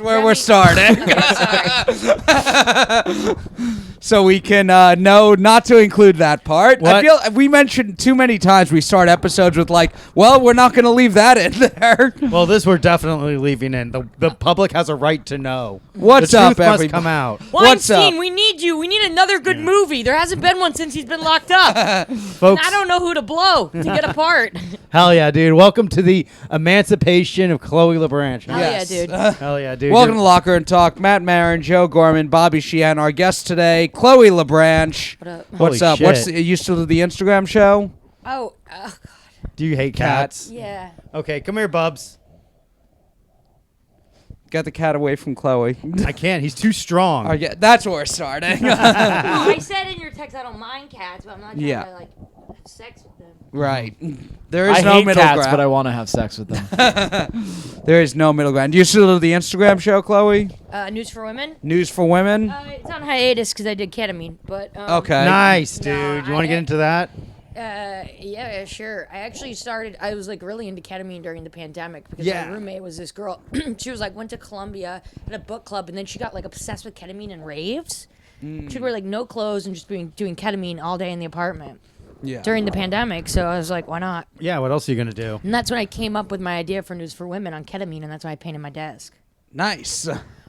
where we're starting. So we can know not to include that part. What? I feel we mentioned too many times we start episodes with like, well, we're not going to leave that in there. Well, this we're definitely leaving in. The public has a right to know. What's the up, truth must everybody? come out. What's up? Weinstein, we need you. We need another good movie. There hasn't been one since he's been locked up. And Folks, I don't know who to blow to get a part. hell yeah, dude. Welcome to the emancipation of Chloe LaBranche. Hell Yes. yeah, dude. Hell yeah, dude. Welcome to Locker and Talk. Matt Maran, Joe Gorman, Bobby Sheehan. Our guest today, Chloe LaBranche. What up? What's Holy up? shit. You still do the Instagram show? Oh, Do you hate cats? yeah. Okay, come here, Bubs. Get the cat away from Chloe. I can't. He's too strong. Yeah, that's where we're starting. I said in your text I don't mind cats, but I'm not trying Yeah. to like have sex with them. Right. There is I no hate middle cats, ground. but I want to have sex with them. There is no middle ground. Do you still do the Instagram show, Chloe? News for women. News for Women? It's on hiatus because I did ketamine, but Okay. Nice, dude. No, you want to get into that? Yeah, sure. I actually started. I was like really into ketamine during the pandemic because Yeah. my roommate was this girl. She was like went to Columbia at a book club, and then she got like obsessed with ketamine and raves. She'd wear like no clothes and just doing ketamine all day in the apartment Yeah. during the pandemic. So I was like, why not? Yeah, what else are you going to do? And that's when I came up with my idea for News for Women on ketamine, and that's why I painted my desk. Nice.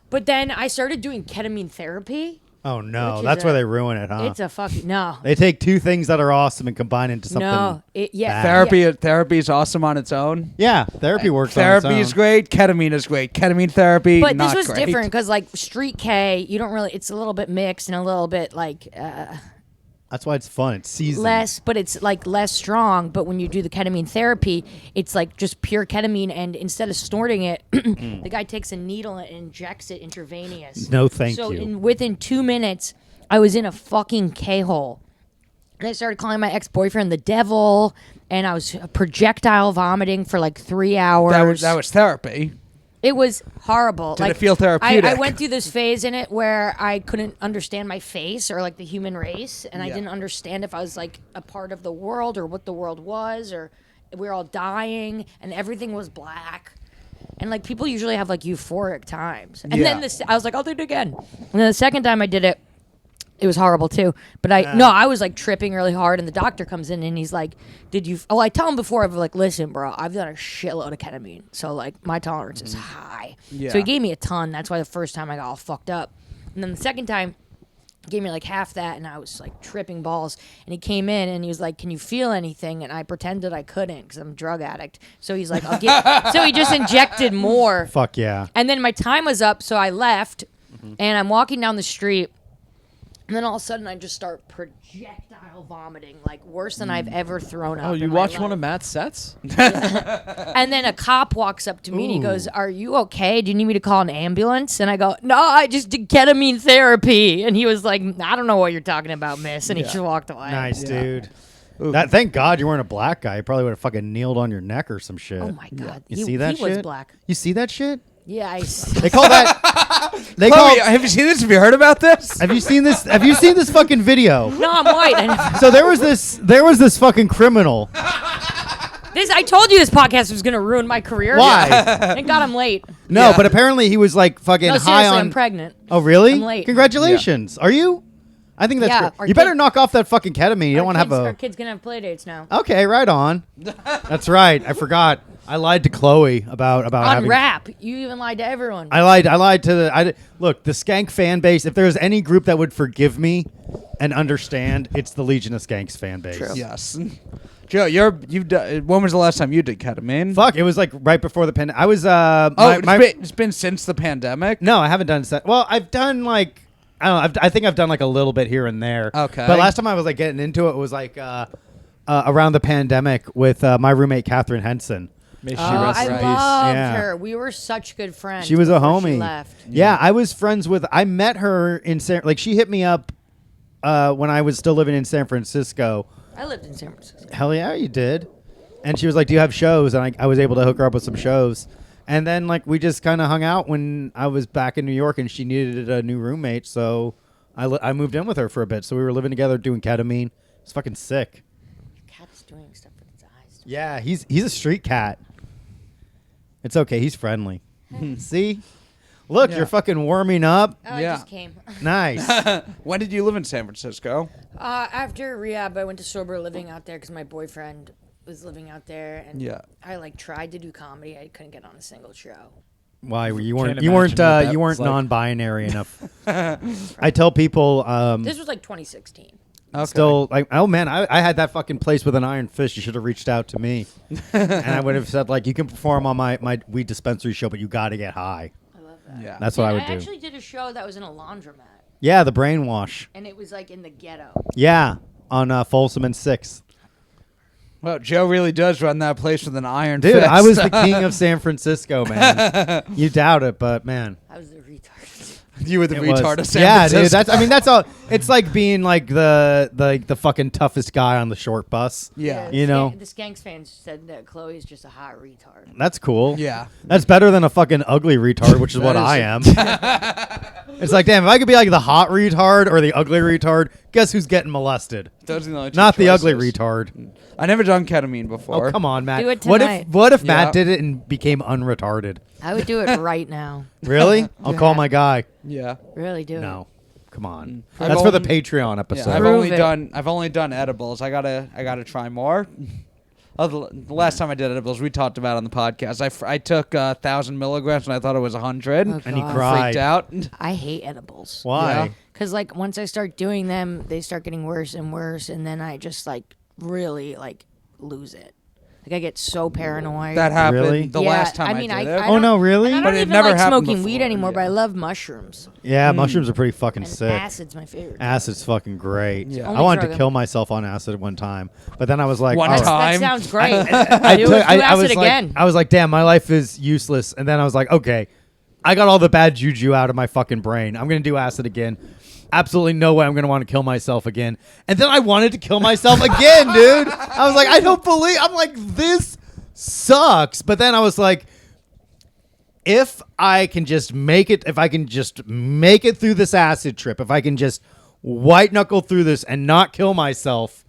But then I started doing ketamine therapy. Oh, no. Which is That's a- where they ruin it, huh? It's a fucking no. They take two things that are awesome and combine into something. No, bad. Therapy is awesome on its own. Yeah, therapy works Therapy on its is own. great. Ketamine is great. Ketamine therapy, But not this was great. different because like Street K, you don't really. It's a little bit mixed and a little bit like That's why it's fun. It's seasoned. less, but it's like less strong. But when you do the ketamine therapy, it's like just pure ketamine, and instead of snorting it, the guy takes a needle and injects it intravenous. No, thank So you. within 2 minutes, I was in a fucking K-hole. And I started calling my ex-boyfriend the devil, and I was projectile vomiting for like 3 hours. That was therapy. It was horrible. Did it feel therapeutic? I went through this phase in it where I couldn't understand my face or like the human race, and I Yeah. didn't understand if I was like a part of the world or what the world was, or we were all dying and everything was black. And like people usually have like euphoric times, and Yeah. then I was like, I'll do it again. And then the second time I did it, it was horrible too. But I was like tripping really hard, and the doctor comes in and he's like, "Did you?" Oh, I tell him before, I'm like, "Listen, bro, I've done a shitload of ketamine, so like my tolerance is high." Yeah. So he gave me a ton. That's why the first time I got all fucked up, and then the second time, he gave me like half that, and I was like tripping balls. And he came in and he was like, "Can you feel anything?" And I pretended I couldn't because I'm a drug addict. So he's like, "I'll get." So he just injected more. Fuck yeah. And then my time was up, so I left, and I'm walking down the street, and then all of a sudden I just start projectile vomiting, like worse than I've ever thrown up. Oh, you in my watched one life. of Matt's sets? And then a cop walks up to me and he goes, "Are you okay? Do you need me to call an ambulance?" And I go, "No, I just did ketamine therapy." And he was like, "I don't know what you're talking about, miss." And he just walked away. Nice, dude. Thank God you weren't a black guy. You probably would have fucking kneeled on your neck or some shit. Oh my God. You see that he shit? was black. You see that shit? Yeah, They call that. They Chloe, call. have you seen this? Have you heard about this? Have you seen this? Have you seen this fucking video? No, I'm white. So there was this fucking criminal. I told you this podcast was going to ruin my career. Why? Thank God I'm late. No, Yeah. but apparently he was like fucking No, high seriously, on. I'm pregnant. Oh really? I'm late. Congratulations. Are you? I think that's Yeah, great. our You better kid- knock off that fucking ketamine. You don't want to have Our a. kid's going to have play dates now. Okay, right on. That's right. I forgot. I lied to Chloe about On having. rap. You even lied to everyone. I lied to the. Look, the Skank fan base. If there's any group that would forgive me and understand, it's the Legion of Skanks fan base. True. Yes. Joe, you've done. When was the last time you did ketamine? Fuck, it was like right before the pandemic. I was. It's been since the pandemic. No, I haven't done. Well, I've done like. I don't know. I think I've done like a little bit here and there. Okay. But last time I was like getting into it was like around the pandemic with my roommate Catherine Henson. May she Oh, rest I in peace. loved Yeah. her. We were such good friends. She was a before homie. She left. Yeah, I was friends with. I met her in like she hit me up when I was still living in San Francisco. I lived in San Francisco. Hell yeah, you did. And she was like, "Do you have shows?" And I was able to hook her up with some shows. And then like we just kind of hung out when I was back in New York, and she needed a new roommate, so I moved in with her for a bit. So we were living together doing ketamine. It's fucking sick. Cat's doing stuff with its eyes. Yeah, he's a street cat. It's okay. He's friendly. See? Look, Yeah. you're fucking warming up. Oh, Yeah. I just came. Nice. When did you live in San Francisco? After rehab, I went to sober living out there because my boyfriend was living out there, and Yeah. I like tried to do comedy. I couldn't get on a single show. Why you Can't weren't you weren't imagine what that you weren't was like. non-binary enough? I tell people This was like 2016. Okay. still like, oh man, I had that fucking place with an iron fist. You should have reached out to me, and I would have said like, you can perform on my weed dispensary show, but you got to get high. I love that. Yeah. That's what I would I do. actually did a show that was in a laundromat, Yeah, the brainwash. and it was like in the ghetto. Yeah, on Folsom and 6th. Well, Joe really does run that place with an iron Dude, fist. I was the king of San Francisco, man. You doubt it, but man. I was the retard. You were the It retard was. of San Yeah, Francisco. dude. That's all. It's like being like the fucking toughest guy on the short bus. Yeah. the You know. the Skanks fans said that Chloe is just a hot retard. That's cool. Yeah. That's better than a fucking ugly retard, which is what That I is- am. It's like, damn, if I could be like the hot retard or the ugly retard, guess who's getting molested? Those are the only two Not the ugly choices. retard. I never done ketamine before. Oh, come on, Matt. Do it What if tonight. what if Yeah. Matt did it and became unretarded? I would do it right now. Really? I'll call Yeah. my guy. Yeah. Really do No. Come on. Mm. I've That's for the only- Patreon Yeah, episode. I've Prove only it. done edibles. I gotta try more. The last time I did edibles, we talked about it on the podcast. I took 1,000 milligrams and I thought it was 100. Oh, And he God. cried. Freaked out. I hate edibles. Why? Yeah. Because, like, once I start doing them, they start getting worse and worse, and then I just, like, really, like, lose it. Like, I get so paranoid. That happened Really? the Yeah, last time I, mean, did I it. Oh, don't- no, really? and I But don't it even never like happened smoking weed before, anymore, but yeah. I love mushrooms. Yeah, mushrooms are pretty fucking And sick. acid's my favorite. Acid's fucking great. Yeah. I Only wanted drug to I'm- kill myself on acid at one time, but then I was like, One all That time. sounds great. I do, took- do acid was again. like, I was like, damn, my life is useless. And then I was like, okay, I got all the bad juju out of my fucking brain. I'm gonna do acid again. Absolutely no way I'm gonna want to kill myself again. And then I wanted to kill myself again, dude. I was like, I don't believe. I'm like, this sucks. But then I was like, if I can just make it, if I can just make it through this acid trip, if I can just white knuckle through this and not kill myself,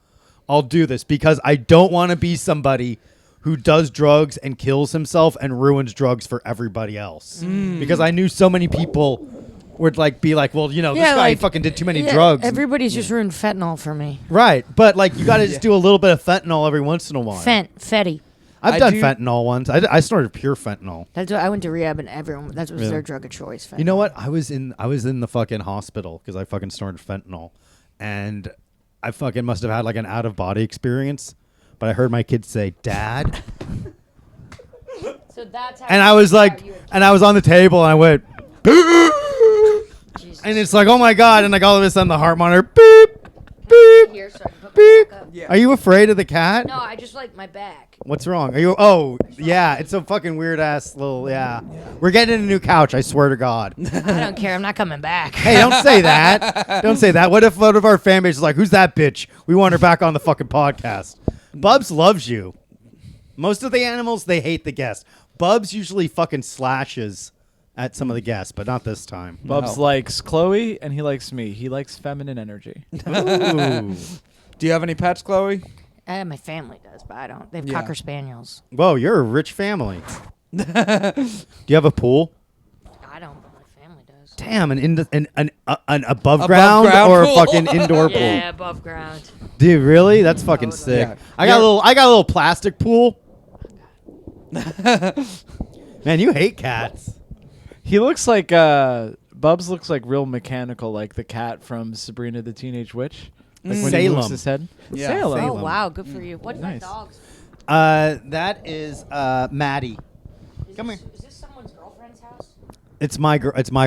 I'll do this, because I don't want to be somebody who does drugs and kills himself and ruins drugs for everybody else. Because I knew so many people would like be like, well, you know, this Yeah, guy like- fucking did too many Yeah, drugs. Everybody's just ruined fentanyl for me. Right. But like, you got to just do a little bit of fentanyl every once in a while. Fetty. I've I done do- fentanyl once. I snorted pure fentanyl. That's what I went to rehab, and everyone that was Really? their drug of choice. Fentanyl. You know what? I was in the fucking hospital because I fucking snorted fentanyl, and I fucking must have had like an out of body experience. But I heard my kids say, "Dad," So that's how. and I was like, and I was on the table, and I went, Jesus. and it's like, oh my god! And like all of a sudden, the heart monitor, beep, beep, Here, so I can put my beep. back up. Yeah. Are you afraid of the cat? No, I just like my back. What's wrong? Are you? Oh, yeah. It's a fucking weird ass little. Yeah. We're getting a new couch. I swear to God. I don't care. I'm not coming back. Hey, don't say that. Don't say that. What if one of our fan base is like, who's that bitch? We want her back on the fucking podcast. Bubs loves you. Most of the animals, they hate the guest. Bubs usually fucking slashes at some of the guests, but not this time. Bubs No. likes Chloe and he likes me. He likes feminine energy. Ooh. Do you have any pets, Chloe? My family does, but I don't. They have Yeah. cocker spaniels. Whoa, you're a rich family. Do you have a pool? I don't, but my family does. Damn, an above Above ground ground or a pool. fucking indoor pool? Yeah, above ground. Dude, really? That's fucking Totally. sick. Yeah. I got a little plastic pool. Man, you hate cats. He looks like Bubs looks like real mechanical, like the cat from Sabrina the Teenage Witch. Like when he moves Salem. his head. Yeah. Salem. Oh Salem. wow, good for you. What's Nice. that dog's? That is Maddie. Come Is here. this someone's girlfriend's house? It's my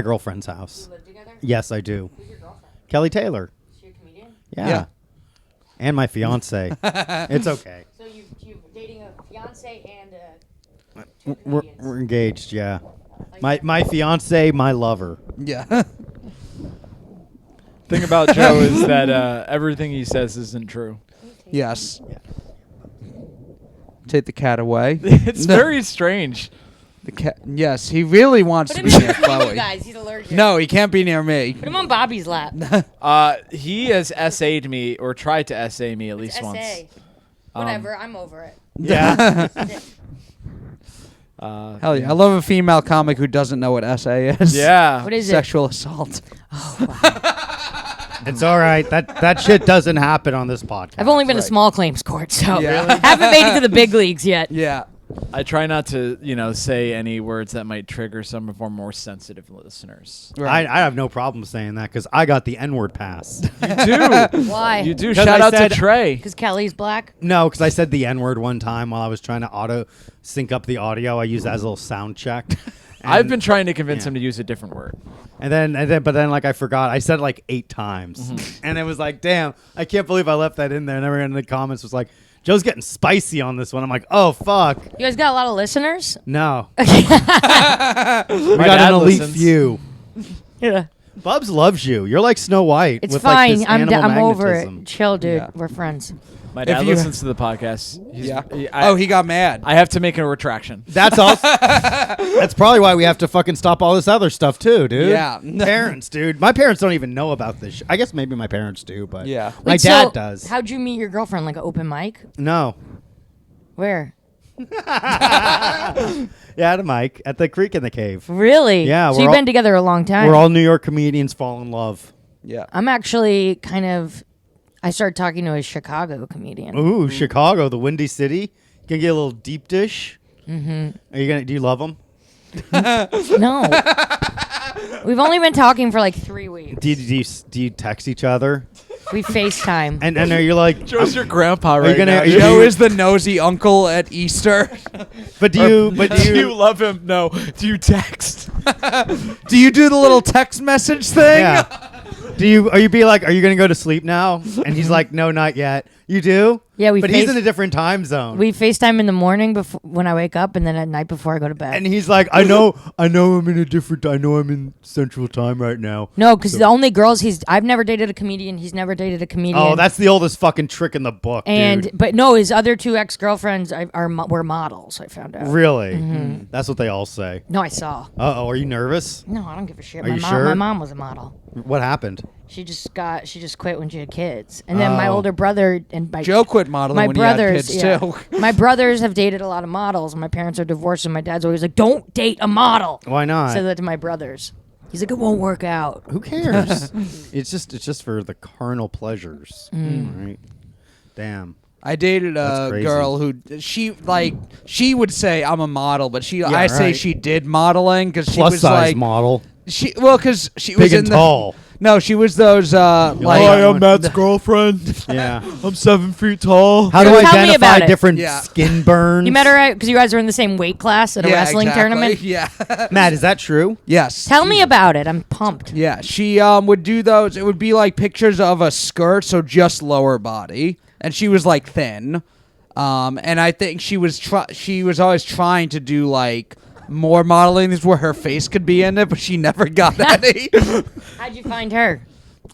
girlfriend's house. You live together? Yes, I do. Who's your girlfriend? Kelly Taylor. Is she a comedian? Yeah. Yeah. And my fiance. It's okay. So you're dating a fiance and a We're engaged. Yeah. My fiance, my lover. Yeah. Thing about Joe is that everything he says isn't true. Yes. Take the cat away. It's very strange. The cat. Yes, he really wants Put to him be near in between you Chloe. guys. He's allergic. No, he can't be near me. Put him on Bobby's lap. He has SA'd me or tried to SA me at least It's once. SA. Whatever. I'm over it. Yeah. Hell yeah. I love a female comic who doesn't know what SA is. Yeah. What is it? Sexual assault. It's all right. That shit doesn't happen on this podcast. I've only been to small claims court, so Yeah. haven't made it to the big leagues yet. Yeah. I try not to, say any words that might trigger some of our more sensitive listeners. Right. I have no problem saying that because I got the N-word pass. You do. Why? You do. 'Cause Shout I out said- to Trey. Because Kelly's black? No, because I said the N-word one time while I was trying to auto sync up the audio. I used that as a little sound check. I've And- been trying to convince yeah. him to use a different word. but then like I forgot. I said it like 8 times, and it was like, damn, I can't believe I left that in there. And everyone in the comments was like, Joe's getting spicy on this one. I'm like, oh fuck, You guys got a lot of listeners? no. My We got dad an elite listens. few. Yeah. Bubs loves you. You're like Snow White. It's with fine. Like this I'm animal over magnetism. it. Chill, dude. Yeah. We're friends. My If dad you- listens to the podcast. Yeah. He got mad. I have to make a retraction. That's also. That's probably why we have to fucking stop all this other stuff too, dude. Yeah. Parents, dude. My parents don't even know about this. I guess maybe my parents do, but Yeah. my Wait, dad so does. How'd you meet your girlfriend? Like an open mic? No. Where? Yeah, at a mic at the creek in the cave. Really? Yeah, So we're you've all- been together a long time. We're all New York comedians fall in love. Yeah. I'm actually kind of. I started talking to a Chicago comedian. Ooh, Chicago, the Windy City. Can get a little deep dish. Mm-hmm. Are you gonna? Do you love them? No. We've only been talking for like 3 weeks. Do you text each other? We FaceTime. And are you like? Joe's your grandpa you right gonna- now. are you- Joe is the nosy uncle at Easter. But do you? But Do do you you? love him? No. Do you text? Do you do the little text message thing? Yeah. Do you? Are you be like? Are you gonna go to sleep now? And he's like, no, not yet. You do? Yeah, we But he's face- in a different time zone. We FaceTime in the morning before when I wake up, and then at night before I go to bed. And he's like, I know I'm in a different. I know I'm in Central Time right now. No, because the only girls I've never dated a comedian. He's never dated a comedian. Oh, that's the oldest fucking trick in the book, and dude. but no, his other 2 ex-girlfriends were models. I found out. Really? Mm-hmm. That's what they all say. No, I saw. Uh-oh, are you nervous? No, I don't give a shit. Are My you mom, sure? my mom was a model. What happened? She just quit when she had kids, and then my Oh. older brother and my Joe quit modeling my when he had brothers, kids yeah. too. My brothers have dated a lot of models, and my parents are divorced, and my dad's always like, "Don't date a model." Why not? Said that to my brothers. He's like, "It won't work out." Who cares? it's just for the carnal pleasures. Mm. Right? Damn. I dated That's a crazy. girl who she would say I'm a model, but I say right. she did modeling because she Plus was size like model. because she was Big in and the tall. no she was those like Hi, I'm Matt's girlfriend. Yeah. I'm 7 feet tall. How do Tell I me about identify it. different Yeah. skin burns? You met her because you guys are in the same weight class at a yeah, wrestling exactly. tournament. Yeah. Matt, is that true? Yes. Tell me about it. I'm pumped. Yeah, she would do those. It would be like pictures of a skirt, so just lower body, and she was like thin. And I think she was always trying to do like more modeling where her face could be in it, but she never got any. How'd you find her?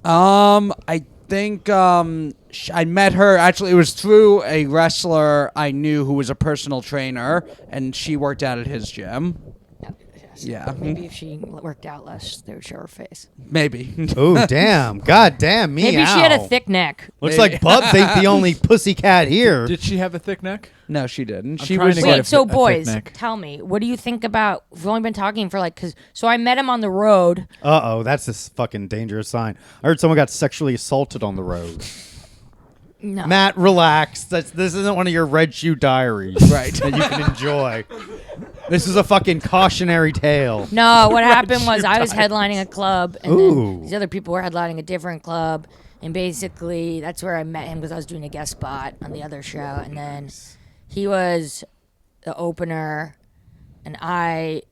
I think I met her. Actually, it was through a wrestler I knew who was a personal trainer, and she worked out at his gym. Yeah, Maybe if she worked out less, they would show her face. maybe. Oh, damn. God damn me. Maybe she had a ow. thick neck. Looks Maybe. like Bubs ain't the only pussycat here. Did she have a thick neck? No, she didn't. I'm She trying was to get like, Wait, so a thick boys, neck. tell me, what do you think about? We've only been talking for so I met him on the road. Uh-oh, that's a fucking dangerous sign. I heard someone got sexually assaulted on the road. No, Matt, relax. This isn't one of your Red Shoe Diaries. Right. That you can enjoy. This is a fucking cautionary tale. No, what happened was I was headlining a club, and Ooh. then these other people were headlining a different club, and basically that's where I met him because I was doing a guest spot on the other show, and then he was the opener, and I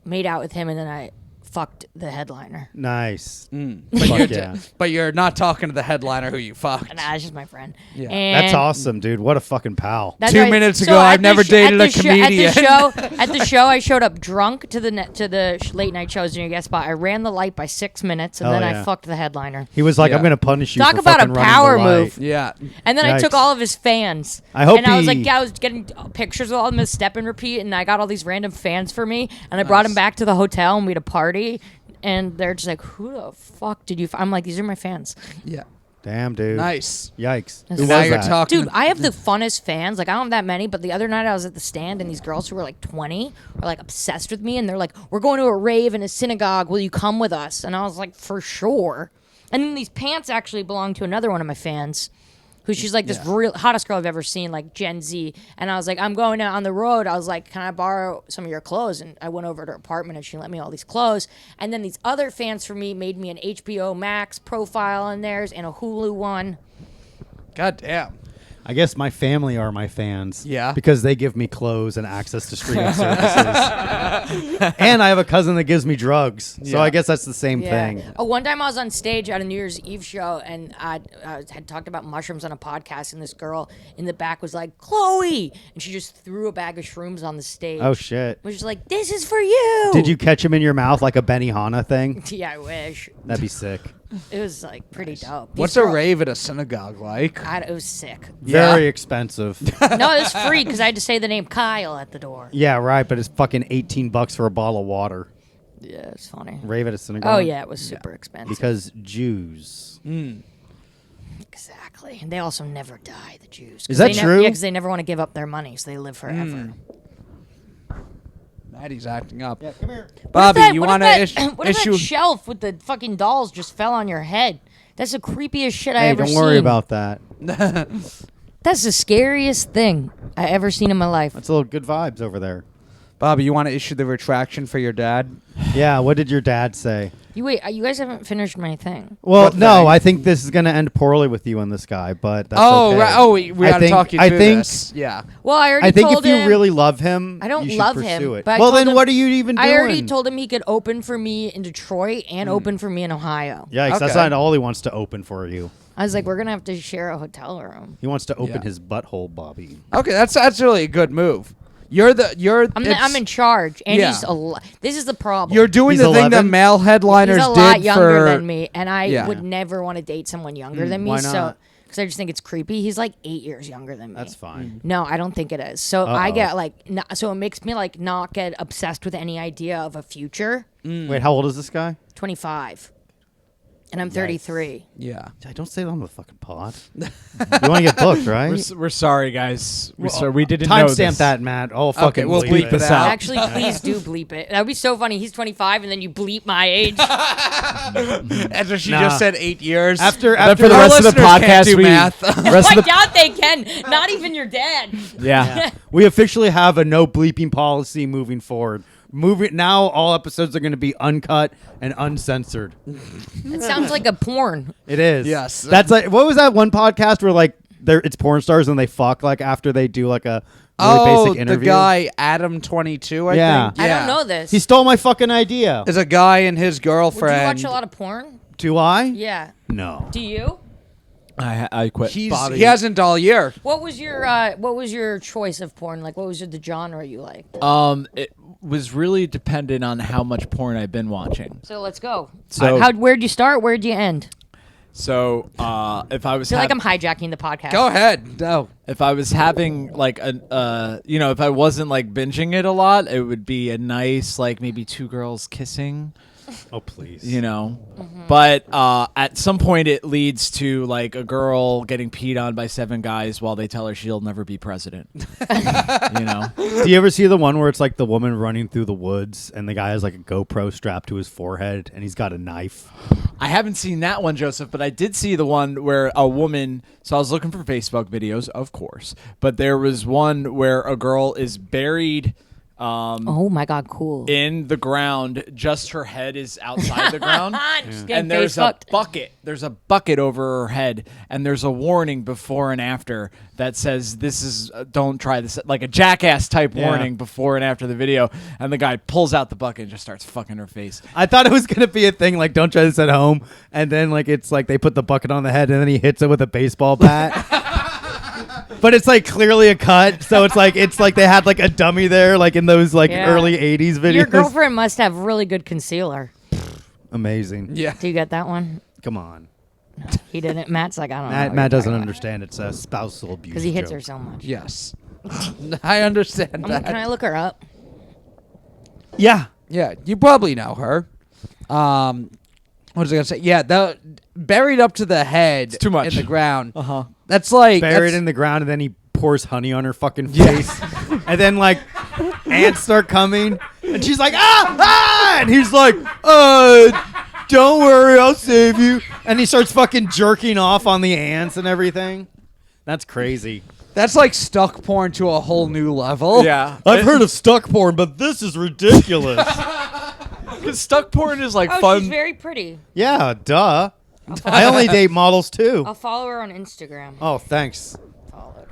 made out with him, and then I fucked the headliner. Nice. but, Fuck you're yeah. but you're not talking to the headliner who you fucked. Nah, it's just my friend. Yeah. And That's awesome, dude. What a fucking pal. That's 2 right. minutes So ago, at I've the never dated a comedian. At the show, I showed up drunk to the late night shows doing a guest spot. I ran the light by 6 minutes, and Hell then yeah. I fucked the headliner. He was like, Yeah. I'm going to punish you Talk for about a fucking running power the light. move. Yeah. And then I took Yikes. all of his fans. I hope And I was he- I was getting pictures of all of them as step and repeat, and I got all these random fans for me, and I brought them back to the hotel, and we had a party, and they're just like, "Who the fuck did you?" I'm like, "These are my fans." Yeah. Damn, dude. Nice. Yikes. That's Who Now was you're that? talking. Dude, I have the funnest fans. Like, I don't have that many, but the other night I was at the stand, and these girls who were like 20 were like obsessed with me, and they're like, "We're going to a rave in a synagogue. Will you come with us?" And I was like, "For sure." And then these pants actually belong to another one of my fans, who she's like this real hottest girl I've ever seen, like Gen Z. And I was like, "I'm going out on the road." I was like, "Can I borrow some of your clothes?" And I went over to her apartment, and she lent me all these clothes. And then these other fans for me made me an HBO Max profile on theirs and a Hulu one. God damn. I guess my family are my fans. Yeah. Because they give me clothes and access to streaming services. And I have a cousin that gives me drugs. So Yeah. I guess that's the same thing. Oh, one time I was on stage at a New Year's Eve show, and I had talked about mushrooms on a podcast, and this girl in the back was like, "Chloe!" And she just threw a bag of shrooms on the stage. Oh, shit. Was just like, "This is for you." Did you catch him in your mouth like a Benihana thing? Yeah, I wish. That'd be sick. It was like pretty dope. These What's a girls- rave at a synagogue like? It was sick. Yeah. Very expensive. No, it was free because I had to say the name Kyle at the door. Yeah, right. But it's fucking $18 for a bottle of water. Yeah, it's funny. Rave at a synagogue. Oh yeah, it was super expensive. Because Jews. Exactly, and they also never die. The Jews. 'Cause Is that they true? Yeah, because they never want to give up their money, so they live forever. Maddie's acting up. Yeah, come here. Bobby, you what want if to what if issue? that shelf with the fucking dolls just fell on your head? That's the creepiest shit I Hey, ever don't seen. worry about that. That's the scariest thing I ever seen in my life. That's a little good vibes over there. Bobby, you want to issue the retraction for your dad? Yeah, what did your dad say? You guys haven't finished my thing. Well, What no, thing? I think this is going to end poorly with you and this guy, but that's Oh, okay. right. Oh, we I got to think- talk you I through think- this. Yeah. Well, I already I think told if you him, really love him, I don't you should love pursue him, it. but I Well, told then him- what are you even doing? I already told him he could open for me in Detroit and open for me in Ohio. Yikes, that's Okay. not all he wants to open for you. I was like, we're gonna have to share a hotel room. He wants to open Yeah. his butthole, Bobby. Okay, that's really a good move. You're I'm in charge, and Yeah. he's this is the problem. You're doing He's the thing that 11? male headliners He's a did lot younger for than me, and I Yeah. would never want to date someone younger than me. why So, not? because I just think it's creepy. He's like 8 years younger than me. That's fine. No, I don't think it is. So I Uh-oh. get like, so it makes me like not get obsessed with any idea of a future. Wait, how old is this guy? 25, and I'm 33. Yeah. Don't say that on the fucking pod. You want to get booked, right? We're sorry, guys. We didn't know this. Timestamp that, Matt. Oh, fucking we'll bleep bleep it. this out. Actually, please do bleep it. That would be so funny. He's 25, and then you bleep my age. After she Nah. just said 8 years. After for the Our rest of the listeners can't podcast, do we math. rest I of the doubt they can. Not even your dad. yeah. we officially have a no bleeping policy moving forward. Now, all episodes are going to be uncut and uncensored. It sounds like a porn. It is. Yes. That's like, what was that one podcast where like it's porn stars and they fuck like after they do like a really basic interview? the guy Adam22, I Yeah. think. I don't know this. He stole my fucking idea. There's a guy and his Would you girlfriend. watch a lot of porn? Do I? Yeah. No. Do you? I quit. He Bobby. hasn't all year. What was your choice of porn? Like, what was the genre you liked? It was really dependent on how much porn I've been watching. So let's go. So Where'd you start? Where'd you end? so if I was I feel like hav- I'm hijacking the podcast. Go ahead. No. if I was having like if I wasn't like binging it a lot, it would be a nice like maybe two girls kissing. Oh, please. But at some point it leads to like a girl getting peed on by 7 guys while they tell her she'll never be president. Do you ever see the one where it's like the woman running through the woods and the guy has like a GoPro strapped to his forehead and he's got a knife? I haven't seen that one, Joseph, but I did see the one where a woman. So I was looking for Facebook videos, of course, but there was one where a girl is buried Oh my god, cool. in the ground. Just her head is outside the ground. Just getting And there's face a fucked. bucket. There's a bucket over her head, and there's a warning before and after that says, "This is don't try this." Like a jackass type warning before and after the video. And the guy pulls out the bucket and just starts fucking her face. I thought it was going to be a thing like don't try this at home. And then like it's like they put the bucket on the head and then he hits it with a baseball bat. But it's like clearly a cut. So it's like they had like a dummy there like in those like Yeah. early 80s videos. Your girlfriend must have really good concealer. Amazing. Yeah. Do you get that one? Come on. He didn't. Matt's like, I don't know. Matt doesn't understand. It's a spousal abuse. Because he hits her joke. so much. Yes. I understand that. Can I look her up? Yeah. Yeah, you probably know her. What was I gonna say? Yeah, buried up to the head. It's too much. In the ground. Uh-huh. That's like Buried in the ground, and then he pours honey on her fucking face. And then, like, ants start coming. And she's like, ah! And he's like, don't worry, I'll save you. And he starts fucking jerking off on the ants and everything. That's crazy. That's like stuck porn to a whole new level. Yeah. I've heard of stuck porn, but this is ridiculous. Because stuck porn is like Oh, fun. she's very pretty. Yeah, duh. I only date models, too. I'll follow her on Instagram. Oh, thanks. Follow her.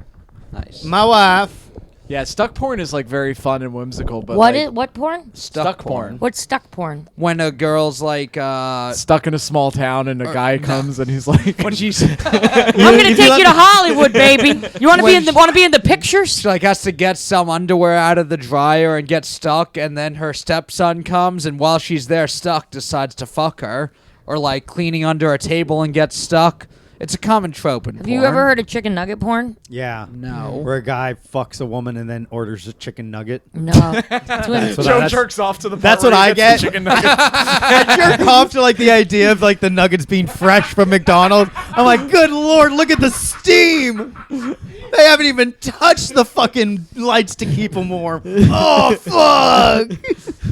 Nice. My wife. Yeah, stuck porn is like very fun and whimsical. But What like, is what porn? stuck porn? What's stuck porn? When a girl's like, Stuck in a small town and a guy comes and he's like, when she's I'm gonna take you to Hollywood, baby. You want to be When in the pictures? she like has to get some underwear out of the dryer and get stuck, and then her stepson comes, and while she's there stuck, decides to fuck her, or like cleaning under a table and gets stuck. It's a common trope in Have porn. you ever heard of chicken nugget porn? Yeah. No. Where a guy fucks a woman and then orders a chicken nugget. No. That's when- That's what Joe I- jerks off to the. That's part what where he I gets the get. chicken nuggets. I jerk off to like the idea of like the nuggets being fresh from McDonald's. I'm like, good lord, look at the steam. They haven't even touched the fucking lights to keep them warm. Oh fuck! no,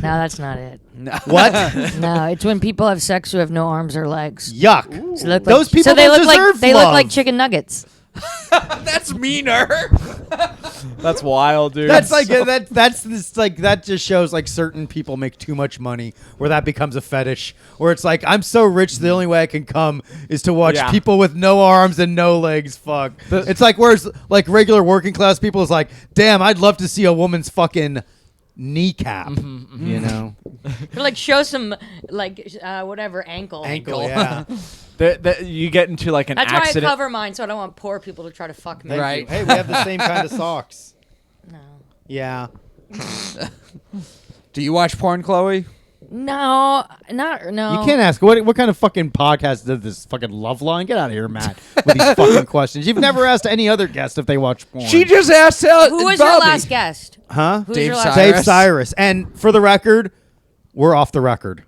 that's not it. No. What? No, it's when people have sex who have no arms or legs. Yuck! So they look Those people so they don't look like deserve they look love. like chicken nuggets. That's meaner. That's wild, dude. That's like that's this like that just shows like certain people make too much money where that becomes a fetish where it's like I'm so rich the only way I can come is to watch Yeah. people with no arms and no legs fuck. It's like whereas like regular working class people is like damn I'd love to see a woman's fucking kneecap you know Or like show some like whatever ankle. yeah. You get into like an That's accident. why I cover mine so I don't want poor people to try to fuck me. Thank Right. you. Hey, we have the same kind of socks. No. Yeah. Do you watch porn, Chloe? No, no. You can't ask what kind of fucking podcast does this fucking love line? Get out of here, Matt, with these fucking questions. You've never asked any other guest if they watch porn. She just asked Who was your Bobby. last guest? huh? Who's Dave your last Cyrus. Dave Cyrus. And for the record, we're off the record.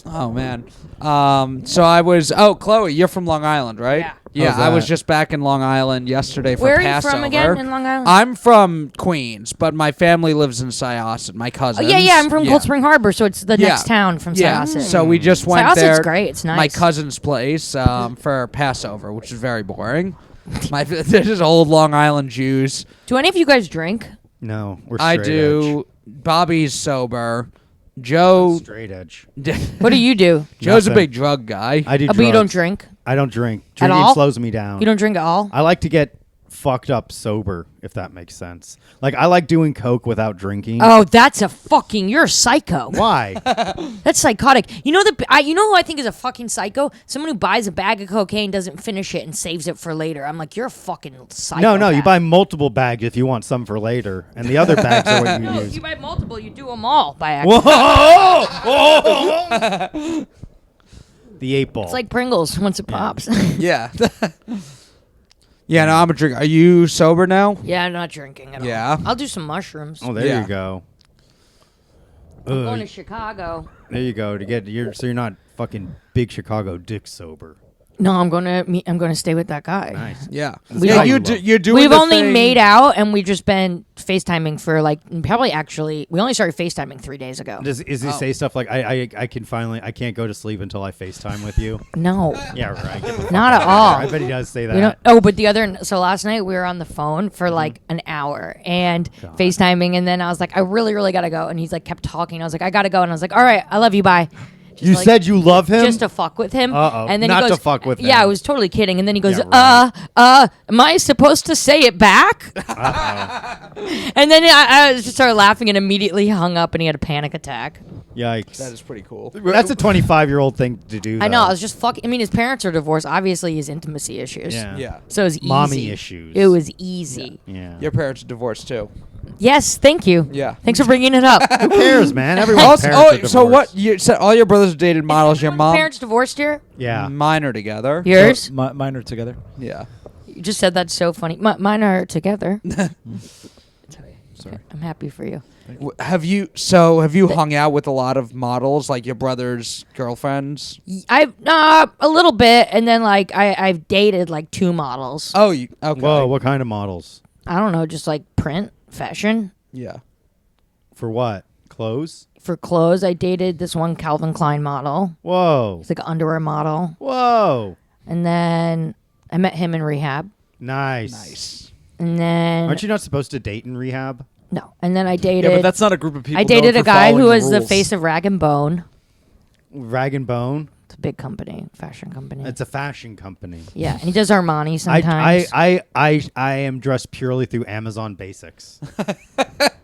Oh man. So I was. Oh, Chloe, you're from Long Island, right? Yeah. Yeah, How's I was that? just back in Long Island yesterday for Where are you Passover. from again in Long Island? I'm from Queens, but my family lives in Syosset. My Oh, cousins. yeah, I'm from Cold Spring Harbor, so it's the Yeah. next town from Yeah. Syosset. So we just went Syosset's there. great. It's nice. My cousin's place for Passover, which is very boring. They're just old Long Island Jews. Do any of you guys drink? No, we're I straight do. Bobby's sober. Joe. edge. Straight edge. What do you do? Joe's a Nothing. big drug guy. I do But you don't drugs. drink? I don't drink. At Drinking all? slows me down. You don't drink at all? I like to get fucked up sober, if that makes sense. Like I like doing coke without drinking. Oh, that's a fucking. You're a psycho. Why? That's psychotic. You know you know who I think is a fucking psycho? Someone who buys a bag of cocaine, doesn't finish it, and saves it for later. I'm like, you're a fucking psycho. No, you buy multiple bags if you want some for later, and the other bags are what you No, if use. you buy multiple, you do them all by accident. Whoa! The 8-ball. It's like Pringles once it pops. Yeah. Yeah, no, I'm a drinker. Are you sober now? Yeah, I'm not drinking at Yeah. all. I'll do some mushrooms. oh, there Yeah. you go. I'm going to Ugh, Chicago. there you go. So you're not fucking big Chicago dick sober. No, I'm going to stay with that guy. Nice. Yeah. We Yeah, don't- you're doing We've the only thing- made out, and we've just been FaceTiming for like probably actually. We only started FaceTiming 3 days ago. Is he say stuff like I can't go to sleep until I FaceTime with you? No, Yeah, right. Get the fuck not out at of all. here. I bet he does say that. We don't. Oh, but so last night we were on the phone for like an hour and FaceTiming, and then I was like, I really, really gotta go, and he's like kept talking. I was like, I gotta go, and I was like, all right, I love you, bye. Just You like- said you love him. just to fuck with him. Uh-oh. And then Not he to goes, fuck with Yeah, him. I was totally kidding. And then he goes, Yeah, am I supposed to say it back? And then I just started laughing and immediately hung up, and he had a panic attack. Yikes. That is pretty cool. That's a 25-year-old thing to do. I know. though. I was just fucking. I mean, his parents are divorced. Obviously, he has intimacy issues. Yeah. Yeah. So it was easy. Mommy issues. It was easy. Yeah. Your parents are divorced too. Yes, thank you. Yeah. Thanks for bringing it up. Who cares, man? Everyone's Also, parents are so what? divorced. You said all your brothers dated models. Your mom, Parents divorced here? Yeah. mine are together. Yours? Mine are together. Yeah. You just said that's so funny. Mine are together. Sorry. I'm happy for you. Have you hung out with a lot of models, like your brother's girlfriends? I've a little bit, and then like I've dated like 2 models. Oh, you okay? Whoa, what kind of models? I don't know, just like print, fashion. Yeah. For what? Clothes? For clothes, I dated this one Calvin Klein model. Whoa. He's like an underwear model. Whoa. And then I met him in rehab. Nice. And then Aren't you not supposed to date in rehab? no. And then I dated. Yeah, but that's not a group of people. I dated known a for guy who following was the rules. face of Rag and Bone. Rag and Bone? It's a big company, fashion company. It's a fashion company. Yeah, and he does Armani sometimes. I am dressed purely through Amazon Basics.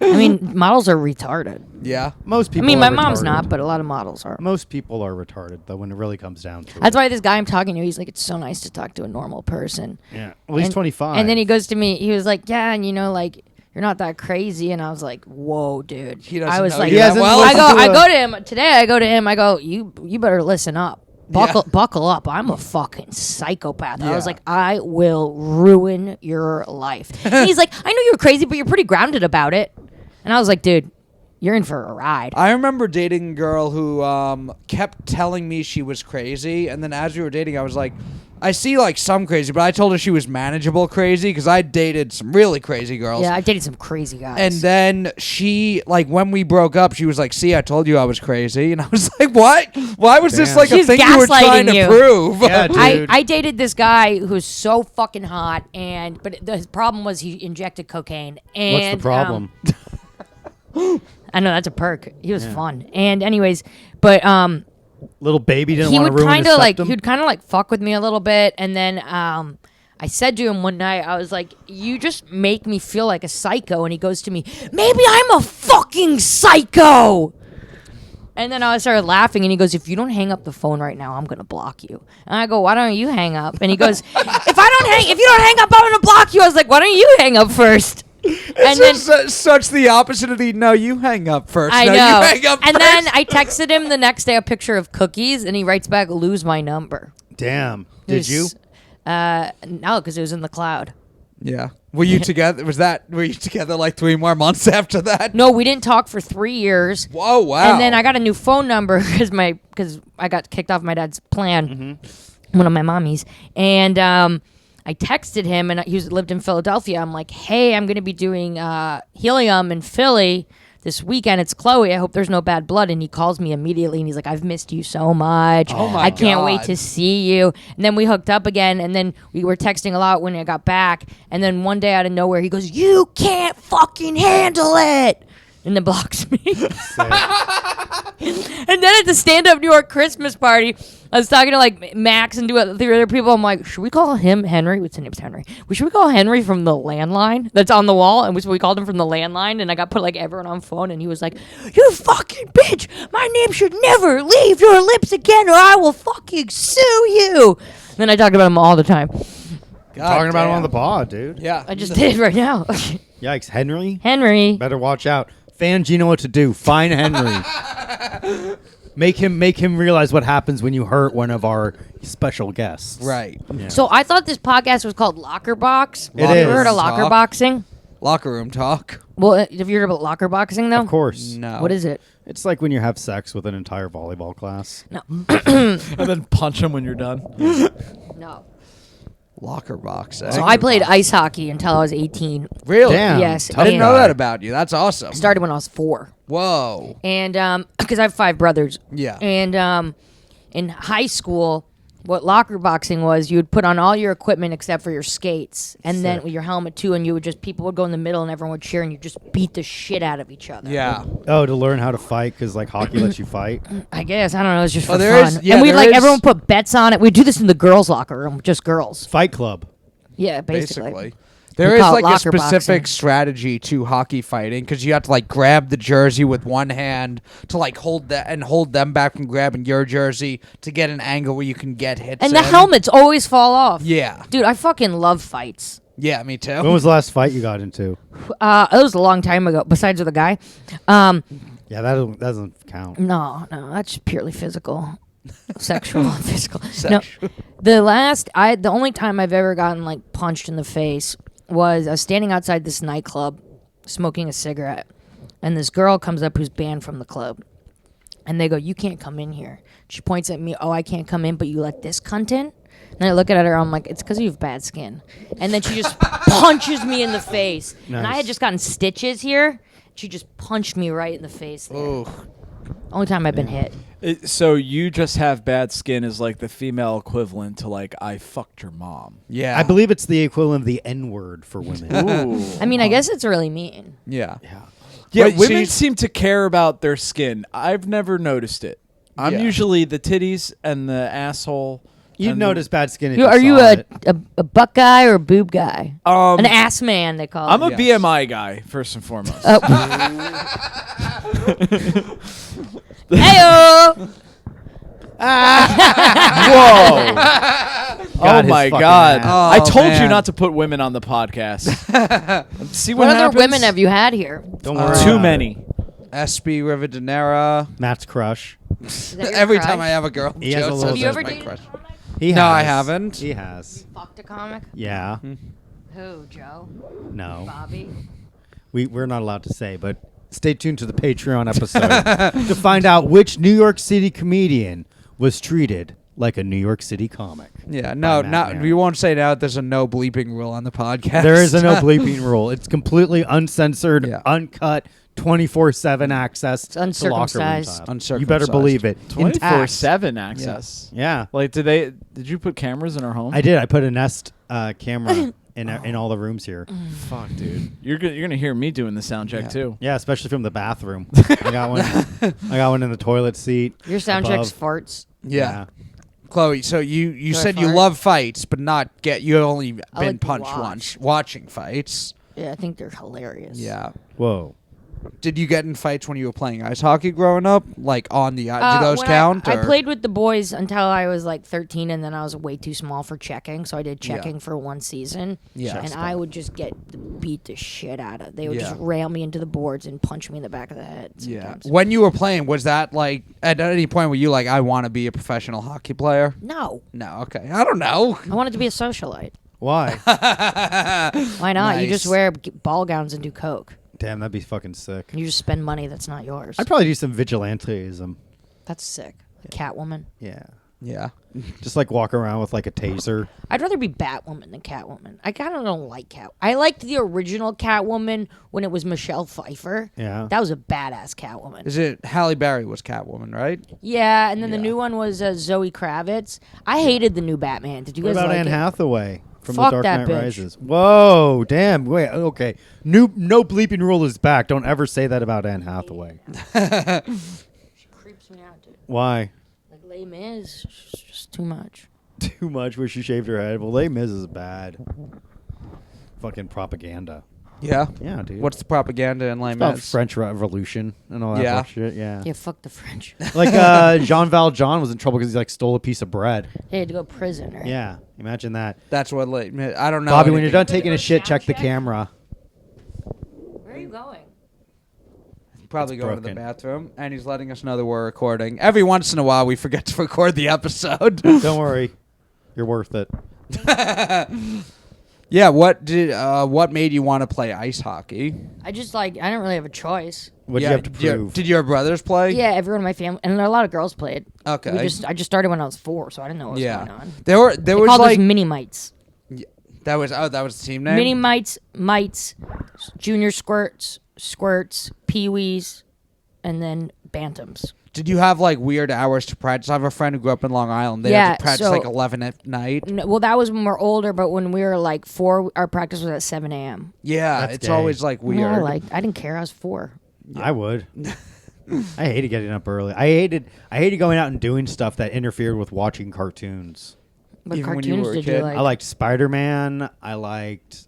I mean, models are retarded. Yeah. Most I people. mean, are my mom's retarded. not, but a lot of models are. Most people are retarded, though, when it really comes down to That's it. why this guy I'm talking to, he's like, it's so nice to talk to a normal person. Yeah. Well, he's And- 25. And then he goes to me, he was like, yeah, and you know, like, you're not that crazy. And I was like, whoa, dude. He doesn't I was know like, you that well. I go to him today. I go to him. I go, you better listen up. Buckle up. I'm a fucking psychopath. I was Yeah. like, I will ruin your life. And he's like, I know you're crazy, but you're pretty grounded about it. And I was like, dude, you're in for a ride. I remember dating a girl who kept telling me she was crazy, and then as we were dating, I was like, I see like some crazy, but I told her she was manageable crazy because I dated some really crazy girls. Yeah, I dated some crazy guys. And then she, like, when we broke up, she was like, see, I told you I was crazy. And I was like, what? Why was this Damn. like a She's thing you were trying gaslighting to you. prove? Yeah, dude. I dated this guy who's so fucking hot, but his problem was he injected cocaine. And What's the problem? I know that's a perk. He was fun. And anyways, but Little baby didn't he want to would ruin kind his of like septum? he'd kind of like fuck with me a little bit, and then I said to him one night, I was like, you just make me feel like a psycho. And he goes to me, maybe I'm a fucking psycho. And then I started laughing, and he goes, if you don't hang up the phone right now, I'm going to block you. And I go, why don't you hang up? And he goes, if you don't hang up, I'm going to block you. I was like, why don't you hang up first? And then Such the opposite of the, no, you hang up first. I no, know. You hang up And first. then I texted him the next day a picture of cookies, and he writes back, lose my number. Damn. Did you? No, because it was in the cloud. Yeah. Were you together? Were you together like 3 more months after that? No, we didn't talk for 3 years. Whoa, wow. And then I got a new phone number because I got kicked off my dad's plan, one of my mommies. And I texted him, and he lived in Philadelphia. I'm like, hey, I'm going to be doing Helium in Philly this weekend. It's Chloe. I hope there's no bad blood. And he calls me immediately, and he's like, I've missed you so much. Oh my I can't wait God. to see you. And then we hooked up again, and then we were texting a lot when I got back. And then one day out of nowhere, he goes, you can't fucking handle it. And then blocks me. And then at the stand-up New York Christmas party, I was talking to like Max and 3 other people. I'm like, should we call him Henry? What's his name's Henry? Should we call Henry from the landline that's on the wall? And we called him from the landline. And I got put like everyone on phone. And he was like, you fucking bitch! My name should never leave your lips again, or I will fucking sue you. And then I talked about him all the time. God Talking about him on damn. the pod, dude. Yeah. I just did right now. Yikes. Henry? Henry. Better watch out. Fans, you know what to do. Find Henry. Make him realize what happens when you hurt one of our special guests. Right. Yeah. So I thought this podcast was called Locker Box. It Have you ever is. heard of locker Talk. boxing? Locker room talk. Well, have you heard about locker boxing though? Of course. No. What is it? It's like when you have sex with an entire volleyball class. No. And then punch him when you're done. No. Locker boxing. So I played ice hockey until I was 18. Really? Damn. Yes, tough I didn't know guy. that about you. That's awesome. I started when I was 4. Whoa. And because I have 5 brothers. Yeah. And in high school, what locker boxing was, you would put on all your equipment except for your skates, and then Sick. with your helmet too, and people would go in the middle, and everyone would cheer, and you just beat the shit out of each other. Yeah. Oh, to learn how to fight because like hockey lets you fight. I guess I don't know. It's just for Oh, there fun. is- yeah, and we'd there like is- everyone put bets on it. We'd do this in the girls' locker room, just girls. Fight Club. Yeah, basically. Basically. There is call it like a locker specific boxing. strategy to hockey fighting because you have to like grab the jersey with one hand to like hold that and hold them back from grabbing your jersey to get an angle where you can get hits. And the in. helmets always fall off. Yeah. Dude, I fucking love fights. Yeah, me too. When was the last fight you got into? It was a long time ago. Besides with a guy, Yeah, that doesn't count. no, that's purely physical, sexual, and physical. Sexual. No, the only time I've ever gotten like punched in the face was I was standing outside this nightclub, smoking a cigarette, And this girl comes up who's banned from the club. And they go, you can't come in here. She points at me, oh, I can't come in, but you let this cunt in? And I look at her, I'm like, it's because you have bad skin. And then she just punches me in the face. Nice. And I had just gotten stitches here. She just punched me right in the face there. Ooh. Only time I've been hit. So you just have bad skin is like the female equivalent to like I fucked your mom. Yeah. I believe it's the equivalent of the N-word for women. Ooh. I mean, I guess it's really mean. Yeah. Yeah, Wait, so women you- seem to care about their skin. I've never noticed it. I'm Yeah. usually the titties and the asshole. You'd and notice bad skin if Are you saw a, it. a butt guy or a boob guy? Um, An ass man, they call I'm it. a Yes. BMI guy first and foremost. Heyo! Whoa! God, Oh my his fucking God! ass. I Oh, told you man. not to put women on the podcast. See What other happens? women have you had here? Don't worry. Too about many. SB Rivadeneira. it. Matt's crush. Is that your Every crush? time I have a girl, He has a Joe little says Have you that's ever my dated crush. a comic? He No, I has. haven't. He has. Fucked a comic? Yeah. Who, Joe? No. Bobby? We're not allowed to say, but stay tuned to the Patreon episode to find out which New York City comedian was treated like a New York City comic. Yeah, no, Matt not. Maron. We won't say now. There's a no bleeping rule on the podcast. There is a no bleeping rule. It's completely uncensored, Yeah. uncut, 24/7 access to locker room uncircumcised. time. You better Uncircumcised. believe it. Intact. 24/7 access. Yeah. Like, did you put cameras in our home? I did. I put a Nest camera in all the rooms here. Fuck, dude. You're gonna hear me doing the sound check Yeah. too. Yeah, especially from the bathroom. I got one. I got one in the toilet seat. Your sound checks above. farts. Yeah. Chloe, so you Do I said you fart? love fights, but not get. You only I been like to punched watch. once watching fights. Yeah, I think they're hilarious. Yeah. Whoa. Did you get in fights when you were playing ice hockey growing up? Like on the do those when count? I or- played with the boys until I was like 13, and then I was way too small for checking, so I did Yeah. checking for one season. Yeah. And I would just get beat the shit out of. They would just Yeah. rail me into the boards and punch me in the back of the head. Yeah. sometimes. When you were playing, was that like at any point were you like, I want to be a professional hockey player? No, No. Okay. I don't know. I wanted to be a socialite. Why? Why not? You Nice. just wear ball gowns and do coke. Damn, that'd be fucking sick. You just spend money that's not yours. I'd probably do some vigilanteism. That's sick. Like Catwoman. Yeah. Yeah. Just like walk around with like a taser. I'd rather be Batwoman than Catwoman. I kind of don't like Cat. I liked the original Catwoman when it was Michelle Pfeiffer. Yeah. That was a badass Catwoman. Is it Halle Berry was Catwoman, right? Yeah, and then the Yeah. new one was Zoe Kravitz. I hated the new Batman. Did you What guys about like Anne it? Hathaway from Fuck The Dark that Knight bitch. Rises? Whoa, damn. Wait, okay. No bleeping rule is back. Don't ever say that about Anne Hathaway. She creeps me out, dude. Why? Like Les Mis, it's just too much. Too much where she shaved her head. Well, Les Mis is bad. Fucking propaganda. Yeah. Yeah, dude. What's the propaganda in Les about Mis? French Revolution and all that Yeah. bullshit? Yeah. Yeah, fuck the French. Like Jean Valjean was in trouble because he like stole a piece of bread. They had to go to prison, right? Yeah, imagine that. That's what Les Mis. I don't know. Bobby, when you're done anything. taking a shit, check the camera. Where are you going? Probably It's going to the broken. bathroom, and he's letting us know that we're recording. Every once in a while, we forget to record the episode. Don't worry, you're worth it. Yeah. What made you want to play ice hockey? I just I didn't really have a choice. What do Yeah, you have to did your- prove? Did your brothers play? Yeah, everyone in my family, and a lot of girls played. Okay. I just started when I was 4, so I didn't know what was Yeah. going on. There They was called like us mini mites. that was the team name. Mini mites, mites, junior squirts, peewees, and then bantams. Did you have like weird hours to practice? I have a friend who grew up in Long Island. They had Yeah, to practice so- like 11 at night. Well, that was when we were older, but when we were like 4, our practice was at 7 a.m. Yeah, That's it's gay. always like weird. No, I didn't care. I was 4. I would. I hated getting up early. I hated going out and doing stuff that interfered with watching cartoons. What Even when you cartoons were a did kid? you like? I liked Spider-Man. I liked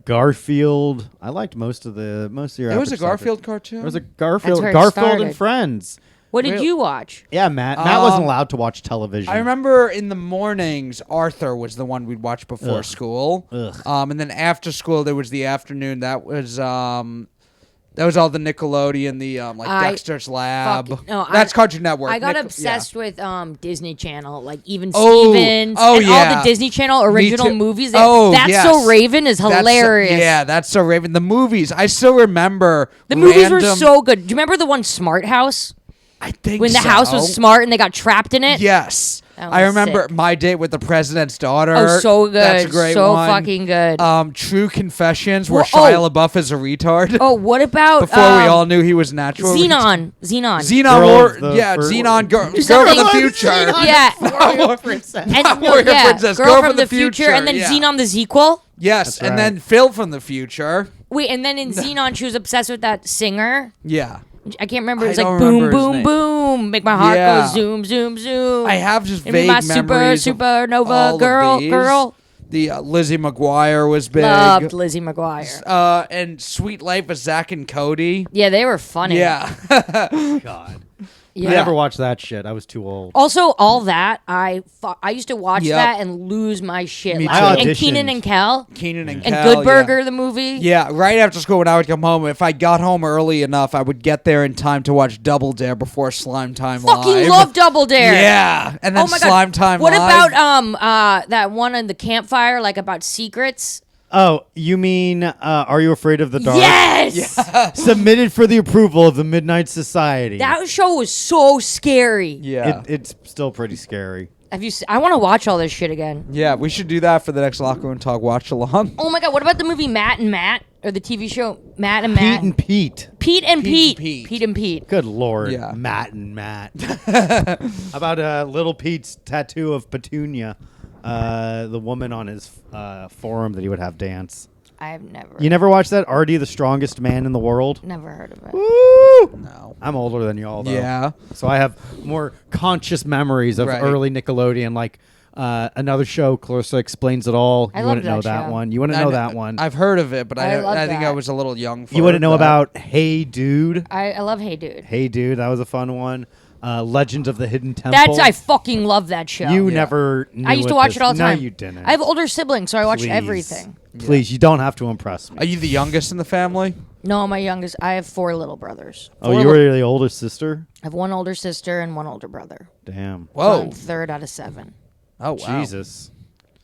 Garfield. I liked most of your. There was a epic stuff. Garfield cartoon. There was a Garfield. where it Garfield and started. Friends. What did Real- you watch? Yeah, Matt. Matt wasn't Um, allowed to watch television. I remember in the mornings, Arthur was the one we'd watch before Ugh. school. Ugh. And then after school, there was the afternoon. That was That was all the Nickelodeon, the Dexter's Lab. That's Cartoon Network. I got obsessed with Disney Channel, like even Oh, Stevens oh, and yeah. all the Disney Channel original too. movies. That's Yes. So Raven is hilarious. That's So Raven. The movies, I still remember. The movies were so good. Do you remember the one Smart House? I think when the house was smart and they got trapped in it. Yes. That I was remember sick. My Date with the President's Daughter. Oh, so good. That's a great so one. fucking good. True Confessions, where Well, Shia LaBeouf is a retard. Oh, what about Before we all knew he was natural. Xenon? Xenon, girl from the future. Yeah. Warrior Princess. And Warrior Princess, Girl from the future, and then yeah. Xenon the sequel. Yes, That's and right. then Phil from the future. Wait, and then in Xenon, she was obsessed with that singer. Yeah. I can't remember. It was I like don't boom, remember his boom, name. boom, make my heart Yeah. go zoom, zoom, zoom. I have just Give me vague my memories of supernova all girl, of these. girl. The Lizzie McGuire was big. Loved Lizzie McGuire. And Sweet Life of Zach and Cody. Yeah, they were funny. Yeah. God. Yeah. I never watched that shit. I was too old. Also, all that I used to watch Yep. that and lose my shit. Me Like, too. I and Keenan auditioned. and Kel Keenan and and Kel, Good Burger, the movie. Yeah, right after school when I would come home, if I got home early enough, I would get there in time to watch Double Dare before Slime Time Fucking Live. love Double Dare. Yeah, and then Oh my Slime God. Time What Live. about that one in the campfire, like about secrets? Oh, you mean Are You Afraid of the Dark? Yes. Submitted for the approval of the Midnight Society. That show was so scary. Yeah. It's still pretty scary. Have you? I want to watch all this shit again. Yeah, we should do that for the next Locker Room Talk watch along. Oh my God! What about the movie Matt and Matt, or the TV show Matt and Pete Matt? and Pete. Pete and Pete Pete. and Pete. Pete and Pete. Good Lord. Yeah. Matt and Matt. About Little Pete's tattoo of Petunia, the woman on his forum that he would have dance. I've never. You never watched that? Artie, the strongest man in the world? Never heard of it. Woo! No. I'm older than you all, though. Yeah. So I have more conscious memories of Right. early Nickelodeon, like another show, Clarissa Explains It All. I You love wouldn't know that that show. one. You wouldn't know that one. I've heard of it, but I love I think I that. was a little young for You wouldn't know that. about Hey Dude. I love Hey Dude. Hey Dude, that was a fun one. Legend of the Hidden Temple. I fucking love that show. You never knew I used to what watch this- it all the time. No, you didn't. I have older siblings, so I watch Please. everything. Please, you don't have to impress me. Are you the youngest in the family? No, my youngest. I have 4 little brothers. Oh, you were the older sister? I have 1 older sister and 1 older brother. Damn. So Whoa. I'm 3rd out of 7. Oh, wow. Jesus.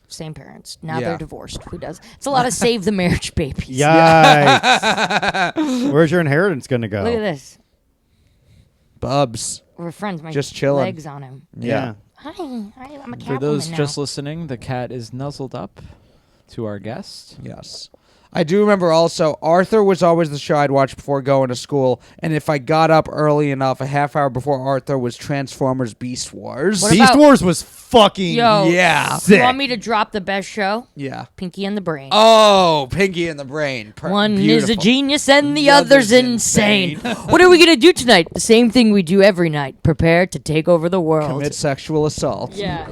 Same parents. Now Yeah. they're divorced. Who does? It's a lot of save the marriage babies. Yikes. Where's your inheritance going to go? Look at this. Bubs. We're friends. My Just chilling. legs on him. Yeah. Hi, I'm a cat For those woman just now. listening, the cat is nuzzled up to our guest. Yes. I do remember also, Arthur was always the show I'd watch before going to school. And if I got up early enough, a half hour before Arthur was Transformers Beast Wars. What Beast about- Wars was fucking Yo, Yeah. You sick. want me to drop the best show? Yeah. Pinky and the Brain. Oh, Pinky in the Brain. One is a Beautiful. genius and the The other's other's insane. insane. What are we going to do tonight? The same thing we do every night. Prepare to take over the world. Commit sexual assault. Yeah.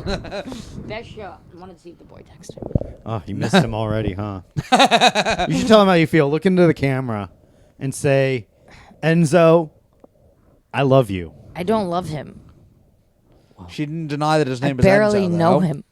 Best show. I wanted to see if the boy texted. Oh, you missed him already, huh? You should tell him how you feel. Look into the camera and say, Enzo, I love you. I don't love him. She didn't deny that his I name is barely Enzo, know though. him.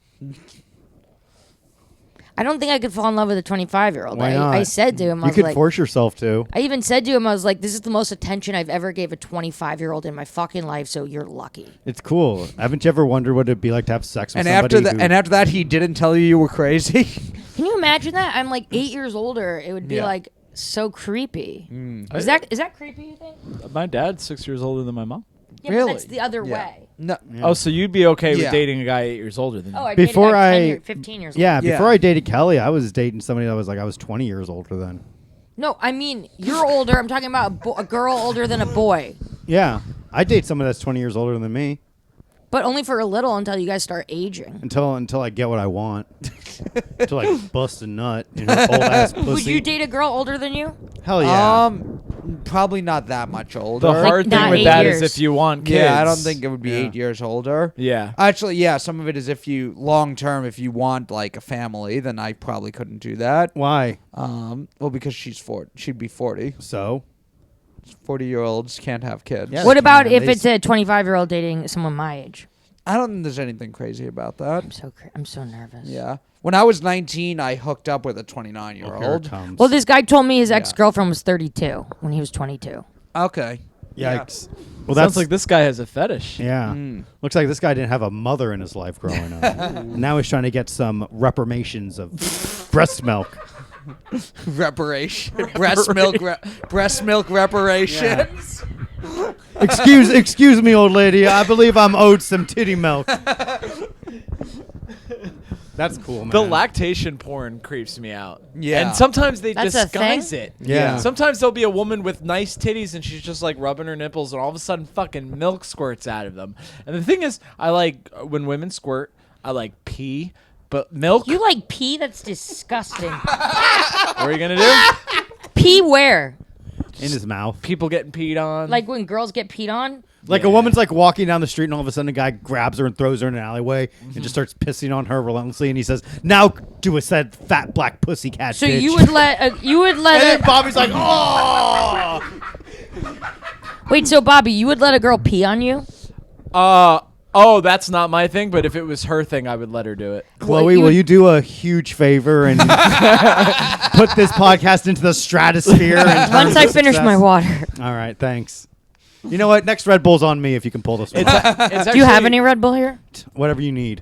I don't think I could fall in love with a 25-year-old. Why not? I said to him, I You was could like, force yourself to. I even said to him, I was like, this is the most attention I've ever gave a 25-year-old in my fucking life, so you're lucky. It's cool. Haven't you ever wondered what it'd be like to have sex with And somebody after that, he didn't tell you were crazy. Can you imagine that? I'm like 8 years older. It would be Yeah. like so creepy. Is that creepy, you think? My dad's 6 years older than my mom. Yeah, Really? but that's the other Yeah. way. No. Yeah. Oh, so you'd be okay Yeah. with dating a guy 8 years older than you? Oh, I Before dated like 10 I- year, 15 years Yeah, old. Yeah. before I dated Kelly, I was dating somebody that was like, I was 20 years older then. No, I mean, you're older. I'm talking about a girl older than a boy. Yeah. I date someone that's 20 years older than me But only for a little until you guys start aging. until I get what I want. Until I bust a nut in her old ass pussy. Would you date a girl older than you? Hell yeah. Probably not that much older. The hard not thing with 8 that years. is if you want kids. Yeah, I don't think it would be Yeah. 8 years older. Yeah. Actually, yeah, some of it is if you long term, if you want like a family, then I probably couldn't do that. Why? Well, because she'd be 40. So? 40-year-olds can't have kids. Yeah. What about man, if they it's a 25-year-old dating someone my age? I don't think there's anything crazy about that. I'm so nervous. Yeah. When I was 19, I hooked up with a Oh, here it 29-year-old. comes. Well, this guy told me his ex-girlfriend was 32 when he was 22. Okay. Yikes. Sounds Well, that's like this guy has a fetish. Yeah. Looks like this guy didn't have a mother in his life growing up. Now he's trying to get some reparations of breast milk. Reparation. breast milk reparations. Excuse me, old lady. I believe I'm owed some titty milk. That's cool, man. The lactation porn creeps me out. Yeah. And sometimes they That's a disguise thing? it. Yeah. Sometimes there'll be a woman with nice titties and she's just like rubbing her nipples and all of a sudden fucking milk squirts out of them. And the thing is, I like when women squirt, I like pee, but milk, You like pee? That's disgusting. what are you going to do? Pee where? in his mouth. People getting peed on. Like when girls get peed on? Like a woman's like walking down the street and all of a sudden a guy grabs her and throws her in an alleyway and just starts pissing on her relentlessly and he says, "Now do a said fat black pussycat." So bitch." you would let And then Bobby's like, "Oh." Wait, so Bobby, you would let a girl pee on you? Oh, that's not my thing, but if it was her thing, I would let her do it. Chloe, will you do a huge favor and put this podcast into the stratosphere? in terms Once I of finish success? my water. All right, thanks. You know what? Next Red Bull's on me if you can pull this one. Do you have any Red Bull here? Whatever you need.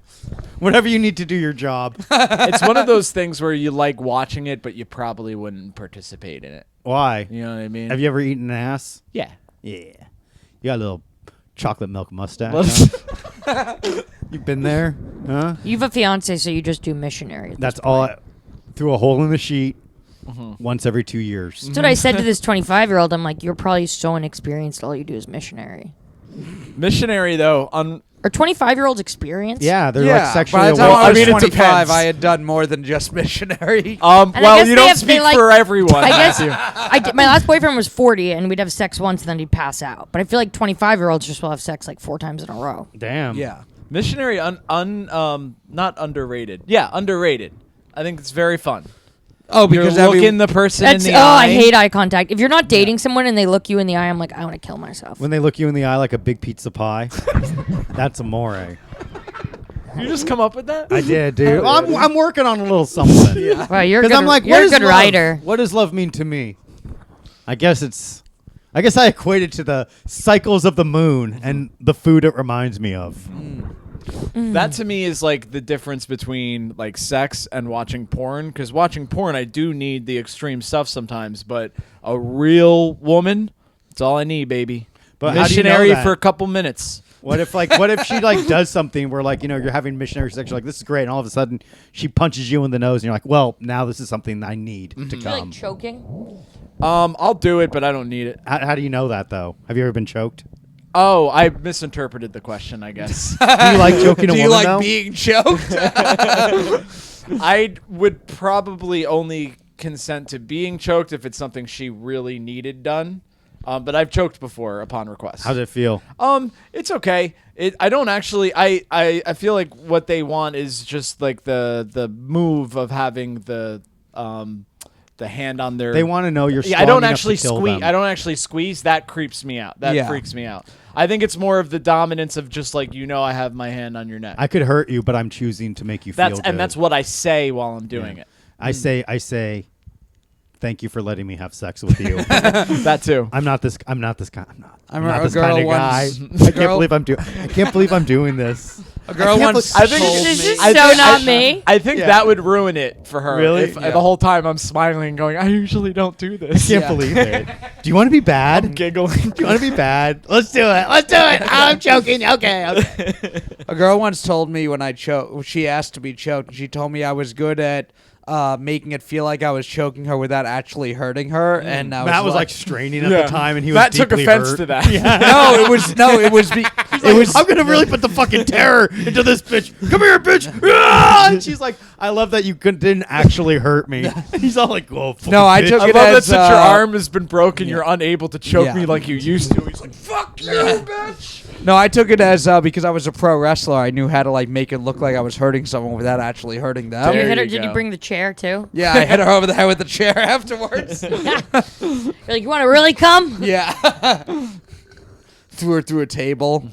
Whatever you need to do your job. It's one of those things where you like watching it, but you probably wouldn't participate in it. Why? You know what I mean? Have you ever eaten an ass? Yeah. Yeah. You got a little chocolate milk mustache. Huh? You've been there? Huh? You have a fiance, so you just do missionary. That's all. Through a hole in the sheet once every 2 years. That's what I said to this 25-year-old. I'm like, you're probably so inexperienced. All you do is missionary. Missionary, though, Are 25-year-olds experienced? Yeah, they're Yeah, like sexually by the time awakened. I was I mean, it 25, depends. I had done more than just missionary. I well, guess you they don't have- they speak like- for everyone. I guess Matthew. my last boyfriend was 40, and we'd have sex once, and then he'd pass out. But I feel like 25-year-olds just will have sex like 4 times in a row. Damn. Yeah. Missionary, not underrated. Yeah, underrated. I think it's very fun. Oh, You're because looking the person That's in the oh, eye. I hate eye contact. If you're not dating someone and they look you in the eye, I'm like, I want to kill myself. When they look you in the eye like a big pizza pie, that's amore. You just come up with that? I did, dude. I'm working on a little something. Yeah. Well, you're Because good. I'm like, you're what a is good love? writer. What does love mean to me? I guess I equate it to the cycles of the moon and the food it reminds me of. That to me is like the difference between like sex and watching porn. Because watching porn, I do need the extreme stuff sometimes, but a real woman, that's all I need, baby. But how do you know Missionary that? for a couple minutes. What if she like does something where like, you know, you're having missionary sex, you're like, this is great, and all of a sudden she punches you in the nose and you're like, well, now this is something I need to You like come. choking? I'll do it, but I don't need it. How do you know that though? Have you ever been choked? Oh, I misinterpreted the question, I guess. Do you like choking a Do woman you like though? being choked? I would probably only consent to being choked if it's something she really needed done. But I've choked before upon request. How does it feel? It's okay. I don't actually. I feel like what they want is just like the move of having the hand on their. They want to know you're strong I don't enough actually to kill squeeze. them. I don't actually squeeze. That creeps me out. That Yeah. freaks me out. I think it's more of the dominance of just like I have my hand on your neck. I could hurt you, but I'm choosing to make you feel good. That's what I say while I'm doing it. I say, thank you for letting me have sex with you. That too. I'm not this guy. I'm not remember this a girl kind of guy. once- I can't believe I'm doing this. A girl can't once believe- I think told This me. is so not me. I think Yeah. that would ruin it for her. Really? If Yeah. the whole time I'm smiling, going, I usually don't do I this. can't Yeah. believe it. Do you want to be bad? Giggling. Do you want to be bad? Let's do it. Let's do it. I'm joking. Okay. A girl once told me when I choked, she asked to be choked, and she told me I was good at making it feel like I was choking her without actually hurting her. And I Matt was like straining at Yeah. the time, and he was Matt took deeply offense hurt. to that. it was I'm gonna really put the fucking terror into this bitch. Come here, bitch. Ah! And she's like, I love that you didn't actually hurt me. And he's all like, oh, fucking No, I bitch. took I it love that as, since your arm has been broken, yeah. you're unable to choke Yeah. me like you used to. He's like, fuck you, bitch. No, I took it as because I was a pro wrestler. I knew how to like make it look like I was hurting someone without actually hurting them. There You hit her, you did you go. bring the chair too? Yeah, I hit her over the head with the chair afterwards. You're like, you want to really come? Yeah. Threw her through a table.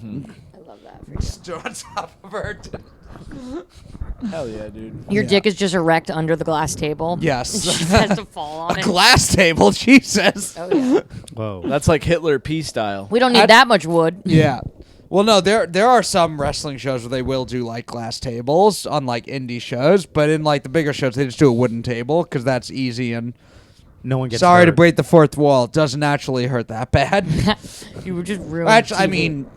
I love that. that for you. Stood on top of her. Hell yeah, dude. Your Yeah. dick is just erect under the glass table. Yes. She has to fall on A it. glass table, Jesus. Oh yeah. Whoa. That's like Hitler P style. We don't need that much wood. Yeah. Well, no, there are some wrestling shows where they will do like glass tables on like indie shows, but in like the bigger shows they just do a wooden table because that's easy and No one gets sorry to hurt. break the fourth wall. It doesn't actually hurt that bad. You were just ruining. Actually, I TV. mean,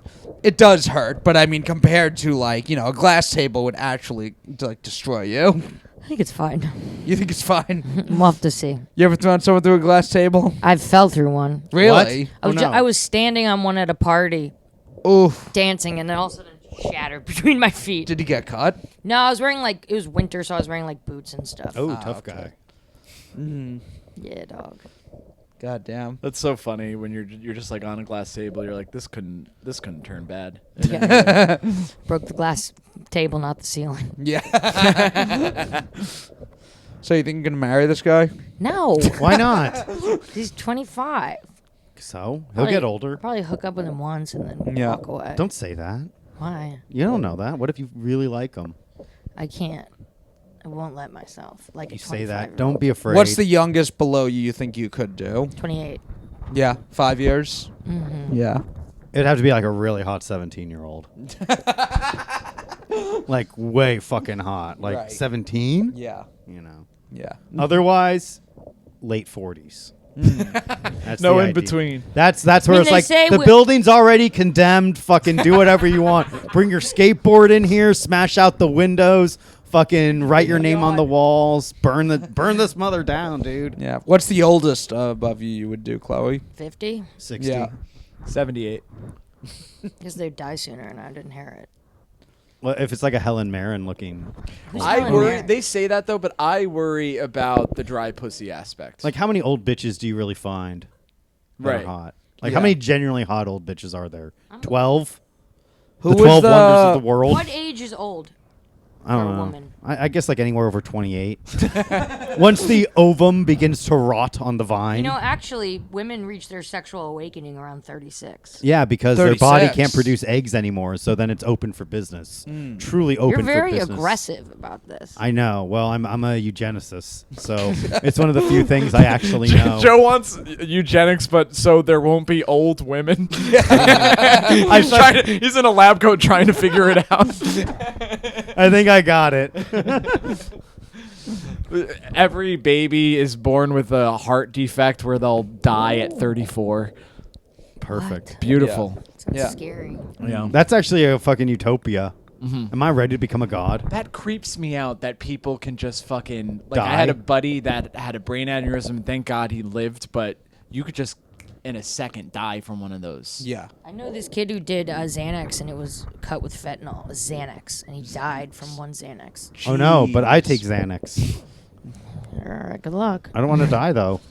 it does hurt, but I mean compared to like a glass table would actually like destroy you. I think it's fine. You think it's fine? We'll have to see. You ever thrown someone through a glass table? I've fell through one. Really? I was, Oh, no. I was standing on one at a party, Oof. dancing, and then all of a sudden it shattered between my feet. Did you get cut? No, I was wearing it was winter, so I was wearing like boots and stuff. Oh, tough okay. guy. Yeah, dog. God damn. That's so funny when you're just like on a glass table. You're like, this couldn't turn bad. Yeah. Broke the glass table, not the ceiling. Yeah. So you think you're gonna marry this guy? No, Why not? he's 25. So he'll Probably- get older. Probably hook up with him once and then Yeah. walk away. Don't say that. Why? You don't know that. What if you really like him? I can't. I won't let myself. Like You a say that. 25-year-old. Don't be afraid. What's the youngest below you think you could do? 28. Yeah, 5 years. Mm-hmm. Yeah. It'd have to be like a really hot 17-year-old. Like way fucking hot. Like Right. 17? Yeah. You know. Yeah. Otherwise, late 40s. That's No the in idea. between. That's where mean, it's they like say the wi- building's already condemned. Fucking do whatever you want. Bring your skateboard in here. Smash out the windows. Fucking write your name on the walls. Burn this mother down, dude. Yeah. What's the oldest above you would do, Chloe? 50? 60. Yeah. 78. Because they'd die sooner and I'd inherit. Well, if it's like a Helen Mirren looking. Who's I Helen worry. Mirren? They say that though, but I worry about the dry pussy aspect. Like, how many old bitches do you really find that Right. are hot? Like, Yeah. how many genuinely hot old bitches are there? 12? Who The was 12 wonders of the world? What age is old? I don't for a know. woman? I guess like anywhere over 28. Once the ovum begins to rot on the vine. You know, actually, women reach their sexual awakening around 36. Yeah, because their body 36. can't produce eggs anymore, so then it's open for business. Truly open You're very for business. aggressive about this. I know. Well, I'm a eugenicist, so it's one of the few things I actually know. Joe wants eugenics, but so there won't be old women. He's in a lab coat trying to figure it out. I think I got it. Every baby is born with a heart defect where they'll die at 34. Perfect. Beautiful. Sounds Yeah. scary. Yeah. That's actually a fucking utopia. Am I ready to become a god? That creeps me out that people can just fucking like. Die? I had a buddy that had a brain aneurysm. And thank God he lived, but you could just in a second die from one of those. Yeah. I know this kid who did Xanax and it was cut with fentanyl. It was Xanax, and he died from one Xanax. Oh no, but I take Xanax. All right, good luck. I don't want to die though.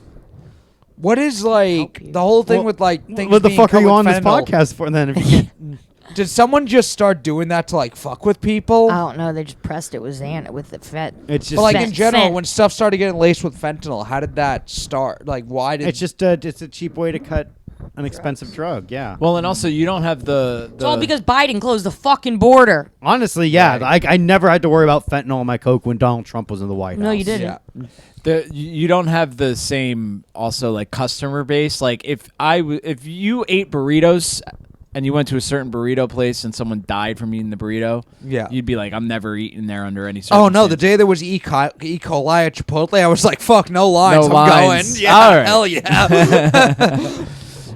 What is like Help you. the whole thing Well, with like things What the being fuck are cut you with on this fentanyl? podcast for then? If you can't- Did someone just start doing that to like fuck with people? I don't know. They just pressed it with Xanax with the fet. it's just But like Fent- in general, fent- when stuff started getting laced with fentanyl, how did that start? Like, why did? it's just it's a cheap way to cut an expensive drug. Yeah. Well, and also you don't have the. It's all because Biden closed the fucking border. Honestly, yeah. I never had to worry about fentanyl in my coke when Donald Trump was in the White House. No, you didn't. Yeah. you don't have the same also like customer base. Like if you ate burritos and you went to a certain burrito place and someone died from eating the burrito, Yeah. you'd be like, I'm never eating there under any Oh circumstance. no! The day there was E. coli at Chipotle, I was like, "Fuck, no lines, No I'm lines. going." Yeah, All right. hell yeah.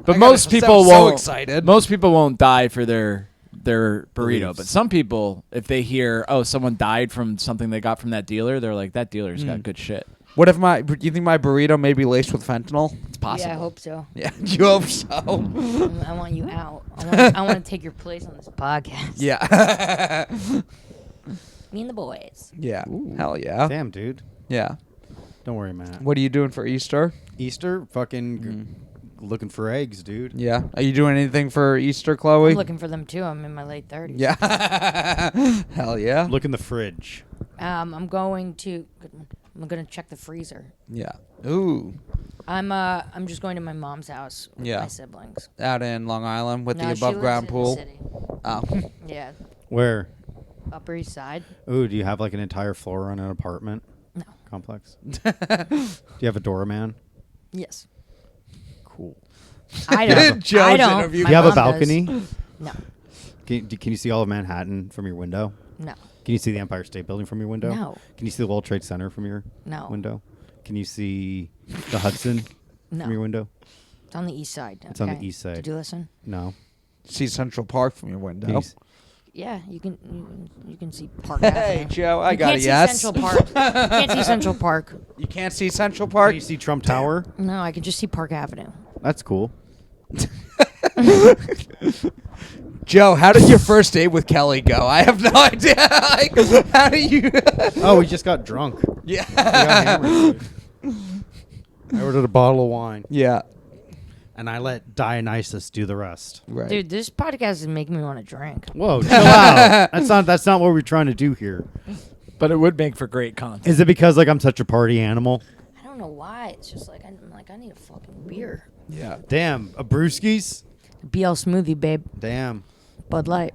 But I most got- I people was so won't. excited. Most people won't die for their burrito, Beliefs. but some people, if they hear, oh, someone died from something they got from that dealer, they're like, that dealer's got good shit. What if you think my burrito may be laced with fentanyl? It's possible. Yeah, I hope so. Yeah, you hope so. I want you out. I want to take your place on this podcast. Yeah. Me and the boys. Yeah. Hell yeah. Damn, dude. Yeah. Don't worry, Matt. What are you doing for Easter? Easter, fucking looking for eggs, dude. Yeah. Are you doing anything for Easter, Chloe? I'm looking for them too. I'm in my late 30s. Yeah. Hell yeah. Look in the fridge. I'm going to check the freezer. Yeah. Ooh. I'm just going to my mom's house with Yeah. my siblings. Out in Long Island with No, the she above ground lives in pool. the city. Oh. Yeah, Where? Upper East Side. Ooh, do you have like an entire floor on an apartment No. complex? Do you have a doorman? Yes. Cool. I don't. Joe's I don't. interview. My Do you have a mom does. balcony? No. Can you see all of Manhattan from your window? No. Can you see the Empire State Building from your window? No. Can you see the World Trade Center from your No. window? Can you see the Hudson No. from your window? It's on the east side. It's on the okay? east side. Did you listen? No. See Central Park from your window. Can Yeah, you can see Park Hey, Avenue. Joe, I You got can't a see yes. Central Park. You can't see Central Park. You can't see Central Can Park? you see Trump Tower? No, I can just see Park Avenue. That's cool. Joe, how did your first date with Kelly go? I have no idea. Like, how do you? Oh, we just got drunk. We got Yeah. hammered. I ordered a bottle of wine, Yeah. and I let Dionysus do the rest. Right. Dude, this podcast is making me want to drink. Whoa, chill out. That's not what we're trying to do here. But it would make for great content. Is it because like I'm such a party animal? I don't know why. It's just like I'm like I need a fucking beer. Yeah. Damn, a brewskis? BL smoothie, babe. Damn. Bud Light.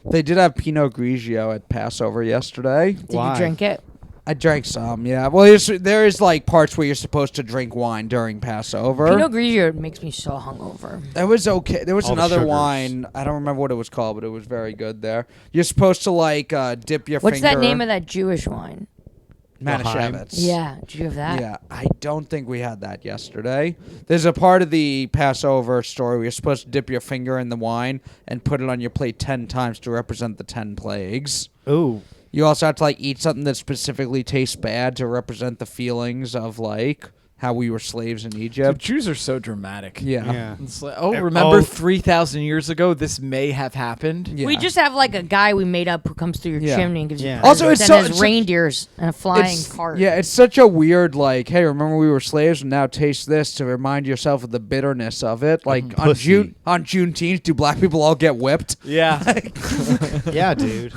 They did have Pinot Grigio at Passover yesterday. Did Why? you drink it? I drank some, yeah. Well, there is like parts where you're supposed to drink wine during Passover. Pinot Grigio makes me so hungover. That was okay. There was All the another sugars. wine. I don't remember what it was called, but it was very good there. You're supposed to like dip your What's finger. that name of that Jewish wine? Manischewitz. Yeah, did you have that? Yeah, I don't think we had that yesterday. There's a part of the Passover story where you're supposed to dip your finger in the wine and put it on your plate 10 times to represent the 10 plagues. Ooh. You also have to like eat something that specifically tastes bad to represent the feelings of like how we were slaves in Dude, Egypt. Jews are so dramatic. Yeah. It's like, oh, Eh, remember oh. 3,000 years ago, this may have happened? Yeah. We just have like a guy we made up who comes through your Yeah. chimney and gives Yeah. you Also, presents it's and so- has it's- reindeers and a flying It's- cart. Yeah, it's such a weird like, hey, remember we were slaves and now taste this to remind yourself of the bitterness of it. Like on pussy. Juneteenth, do black people all get whipped? Yeah. Yeah, dude.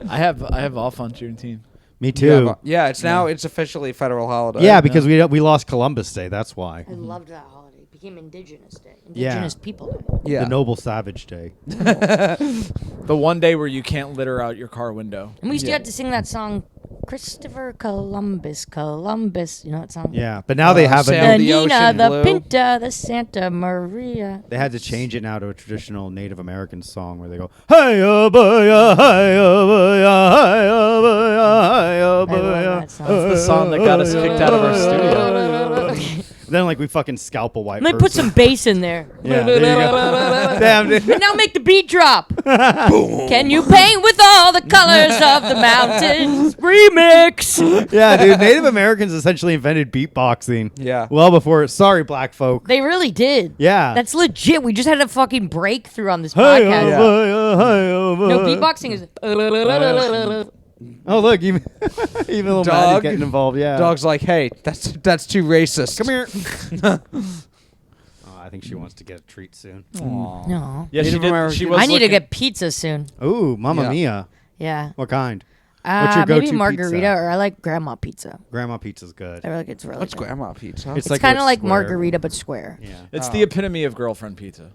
I have off on Juneteenth. Me too. Yeah, it's now it's officially a federal holiday. Yeah, because we lost Columbus Day. That's why. I loved that holiday. It became Indigenous Day. Yeah. Indigenous People Day. Yeah. The Noble Savage Day. The one day where you can't litter out your car window. And we used to Yeah. have to sing that song, Christopher Columbus, Columbus. You know that song? Yeah, but now they have sail The a the Nina, ocean the blue. Pinta, the Santa Maria. they had to change it now to a traditional Native American song where they go hey oh boy hey oh boy hey oh boy hey oh I boy. love that song. That's the song that got us kicked out of our studio. Then like we fucking scalp a white Let me put some bass in there. Yeah, there you go. Damn, dude. And now make the beat drop. Can you paint with all the colors of the mountains? Remix. Yeah, dude. Native Americans essentially invented beatboxing. Yeah. Well before. Sorry, black folk. They really did. Yeah. That's legit. We just had a fucking breakthrough on this Hey, podcast. oh, Yeah. boy, oh, hey, oh, boy. No, beatboxing is. Oh look, even little Dog. Maddie's getting involved. Yeah. Dog's like, hey, that's too racist. Come here. Oh, I think she wants to get a treat soon. No. Yeah, she Native did. American- She was I need to looking- get pizza soon. Ooh, Mamma Yeah. Mia. Yeah. What kind? What's your Maybe go-to margarita, pizza? or I like grandma pizza. Grandma pizza's good. I feel like it's really What's good. grandma pizza? It's It's like kind of what's like square. margarita but square. Yeah. It's Oh. the epitome of girlfriend pizza.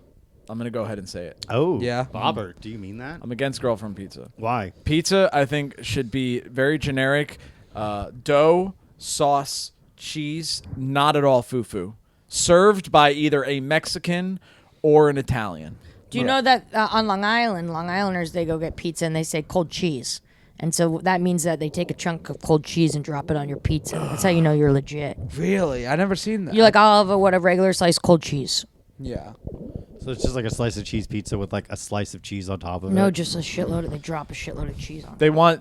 I'm going to go ahead and say it. Oh. Yeah. Bobber, do you mean that? I'm against girlfriend pizza. Why? Pizza, I think, should be very generic. Dough, sauce, cheese, not at all foo-foo. Served by either a Mexican or an Italian. Do you know that on Long Island, Long Islanders, they go get pizza and they say cold cheese. And so that means that they take a chunk of cold cheese and drop it on your pizza. That's how you know you're legit. Really? I never seen that. You're like, I'll have a regular slice cold cheese. yeah. So it's just like a slice of cheese pizza with like a slice of cheese on top of it. No, just a shitload. They drop a shitload of cheese on it.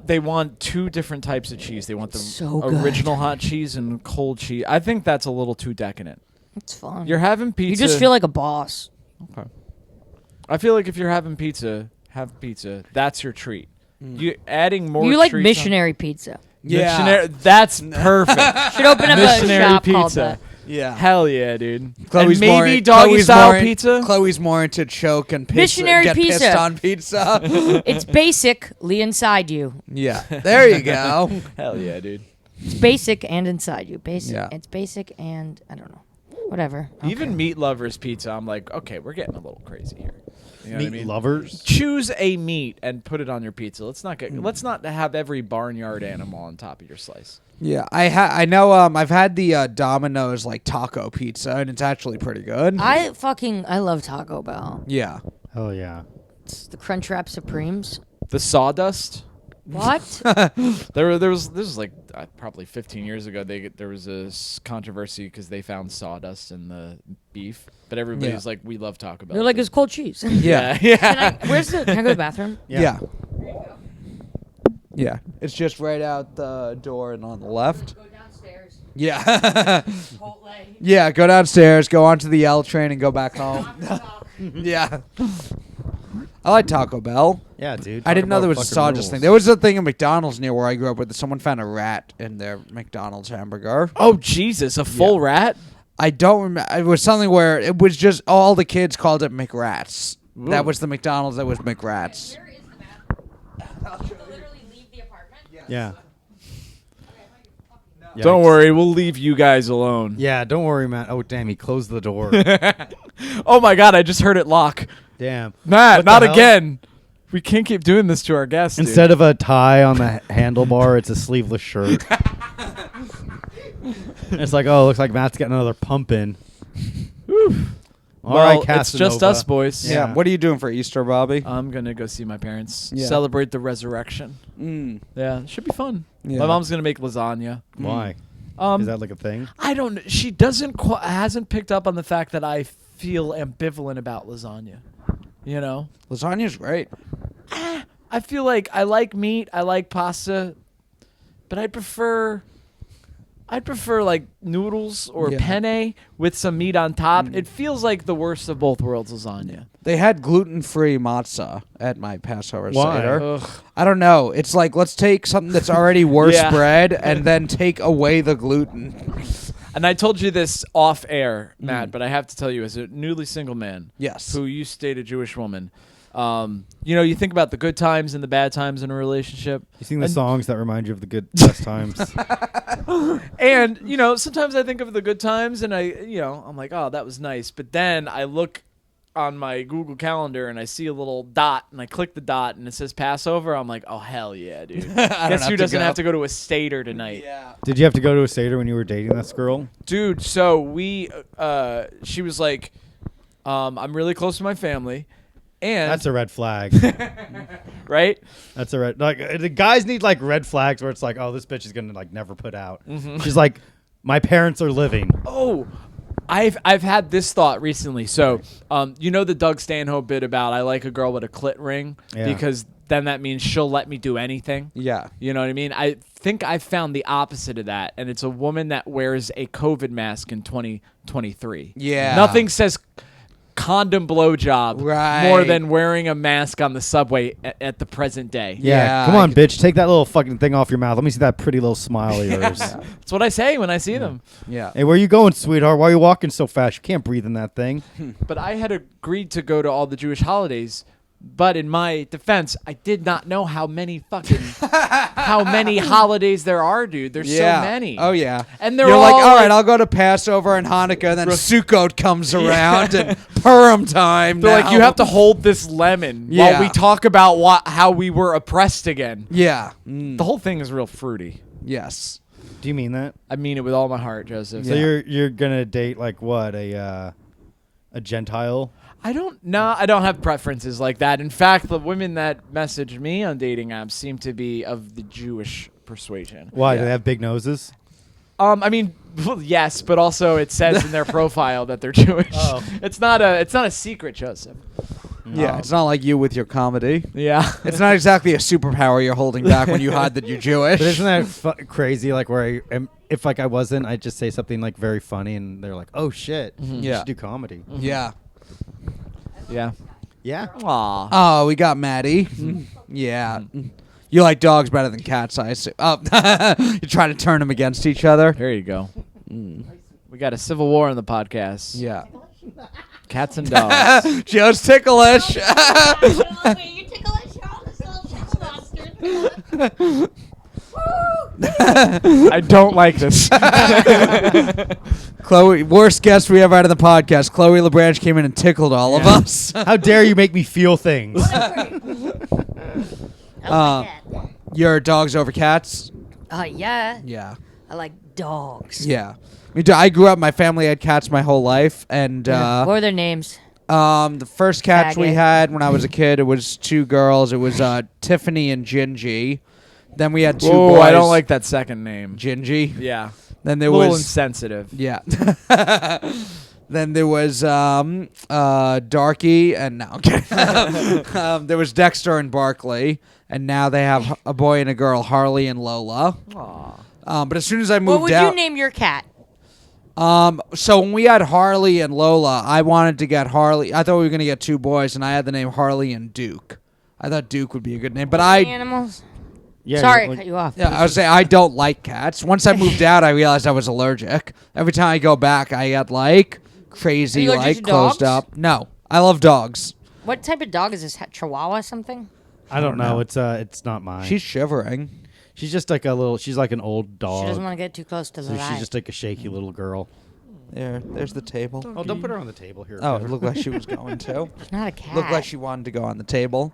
They want two different types of cheese. They want the So good. original hot cheese and cold cheese. I think that's a little too decadent. It's fun. You're having You pizza. just feel like a boss. Okay. I feel like if you're having pizza, have pizza. That's your treat. You adding more. You like treats missionary pizza. Yeah. Missionary. That's perfect. Should open up a Missionary shop called pizza. that. Yeah. Hell yeah, dude. Chloe's and more, maybe doggy Chloe's style more in- pizza. Chloe's more into choke and piss, Missionary get pizza. pissed on pizza. It's basically inside you. yeah. There you go. Hell yeah, dude. It's basic and inside you. Basic. Yeah. It's basic and I don't know. Whatever. Even meat lovers pizza, I'm like, okay, we're getting a little crazy here. You know what I Meat mean? lovers. Choose a meat and put it on your pizza. Let's not have every barnyard animal on top of your slice. Yeah, I know. I've had the Domino's like taco pizza, and it's actually pretty good. I love Taco Bell. Yeah. Oh yeah. It's the Crunchwrap Supremes. The sawdust. What? This was like probably 15 years ago. There was a controversy because they found sawdust in the beef, but everybody's like, "We love Taco Bell." They're like, it's cold cheese. Yeah. yeah. Can I go to the bathroom? Yeah. Yeah. It's just right out the door and on the left. Go downstairs. Yeah. Chipotle. Yeah. Go downstairs, go onto the L train, and go back home. Yeah. I like Taco Bell. Yeah, dude. I didn't know there was a fucking sawdust rules. thing. There was a thing at McDonald's near where I grew up where someone found a rat in their McDonald's hamburger. Oh Jesus, a full rat. I don't remember. It was something where it was just all the kids called it McRats. That was the McDonald's that was McRats. Where is the bathroom? You literally leave the apartment? Yeah. Don't worry, we'll leave you guys alone. Yeah, don't worry, Matt. Oh, damn, he closed the door. Oh my God, I just heard it lock. Damn. Matt, What the not hell? again. We can't keep doing this to our guests. dude. Instead of a tie on the handlebar, it's a sleeveless shirt. It's like, oh, looks like Matt's getting another pump in. All well, right, it's just Casanova. us, boys. Yeah. Yeah. What are you doing for Easter, Bobby? I'm gonna go see my parents. Yeah. Celebrate the resurrection. Yeah, it should be fun. Yeah. My mom's gonna make lasagna. Why? Is that like a thing? I don't. She hasn't picked up on the fact that I feel ambivalent about lasagna. You know, Lasagna's great. I feel like I like meat, I like pasta, but I prefer like noodles or Yeah. penne with some meat on top. It feels like the worst of both worlds lasagna. They had gluten-free matzah at my Passover Why? Seder. Ugh. I don't know. It's like, let's take something that's already worse Yeah. bread and then take away the gluten. And I told you this off air, Matt, but I have to tell you, as a newly single man, Yes. who used to date a Jewish woman, you think about the good times and the bad times in a relationship. You sing the songs that remind you of the good best times. And, sometimes I think of the good times and I'm like, oh, that was nice. But then I look on my Google Calendar and I see a little dot and I click the dot and it says Passover. I'm like, oh, hell yeah, dude. Guess who doesn't have to go to a Seder tonight? Yeah. Did you have to go to a Seder when you were dating this girl? Dude, so she was like, I'm really close to my family. And That's a red flag. right? That's a red. Like the guys need like red flags where it's like, oh, this bitch is gonna like never put out. Mm-hmm. She's like, my parents are living. Oh, I've had this thought recently. So, the Doug Stanhope bit about I like a girl with a clit ring Yeah. because then that means she'll let me do anything. Yeah. You know what I mean? I think I found the opposite of that, and it's a woman that wears a COVID mask in 2023. Yeah. Nothing says condom blowjob Right. more than wearing a mask on the subway at the present day. Yeah, Come I on, bitch. Take that little fucking thing off your mouth. Let me see that pretty little smile of yours. That's what I say when I see them. Yeah. Hey, where you going, sweetheart? Why are you walking so fast? You can't breathe in that thing. But I had agreed to go to all the Jewish holidays. But in my defense, I did not know how many holidays there are, dude. There's so many. Oh yeah. And they're You're all like, all right, like- I'll go to Passover and Hanukkah, and then Sukkot comes around and Purim time. They're like, now. you have to hold this lemon Yeah. while we talk about how we were oppressed again. Yeah. The whole thing is real fruity. Yes. Do you mean that? I mean it with all my heart, Joseph. So you're gonna date like what a Gentile? I don't have preferences like that. In fact, the women that message me on dating apps seem to be of the Jewish persuasion. Why do they have big noses? I mean, well, yes, but also it says in their profile that they're Jewish. Oh. It's not a secret, Joseph. Yeah. It's not like you with your comedy. Yeah. It's not exactly a superpower you're holding back when you hide that you're Jewish. But isn't that crazy? Like where I am, if like I wasn't, I'd just say something like very funny, and they're like, "Oh shit, you Yeah. should do comedy." Yeah. Yeah. Yeah. Aw. Oh, we got Maddie. Yeah. You like dogs better than cats, I assume. Oh, you're trying to turn them against each other. There you go. We got a civil war on the podcast. Yeah. Cats and dogs. Joe's ticklish. You tickle a shell, this little chicken bastard. Woo! I don't like this. Chloe, worst guest we ever had on the podcast. Chloe LaBranche came in and tickled all of us. How dare you make me feel things? Your dogs over cats? Yeah. Yeah. I like dogs. Yeah. Me too. I grew up, my family had cats my whole life. And What were their names? the first cats we Faggot. had when I was a kid, it was 2 girls. It was Tiffany and Gingy. Then we had 2 Oh, boys. I don't like that second name. Gingy. Yeah. Then A there little was... insensitive. Yeah. Then there was Darky and no. There was Dexter and Barkley, and now they have a boy and a girl, Harley and Lola. But as soon as I What moved would out, you name your cat? so when we had Harley and Lola, I wanted to get Harley. I thought we were gonna get 2 boys, and I had the name Harley and Duke. I thought Duke would be a good name, but Animals. Yeah, Sorry, I like- cut you off. Yeah, I would say I don't like cats. Once I moved out, I realized I was allergic. Every time I go back, I get like crazy, Are you allergic like to closed dogs? up. No, I love dogs. What type of dog is this? Chihuahua something? I don't know. It's not mine. She's shivering. She's just like a little. She's like an old dog. She doesn't want to get too close to the so light. she's just like a shaky little girl. There's the table. Oh, don't put her on the table here. Oh, it looked like she was going to. She's not a cat. Looked like she wanted to go on the table.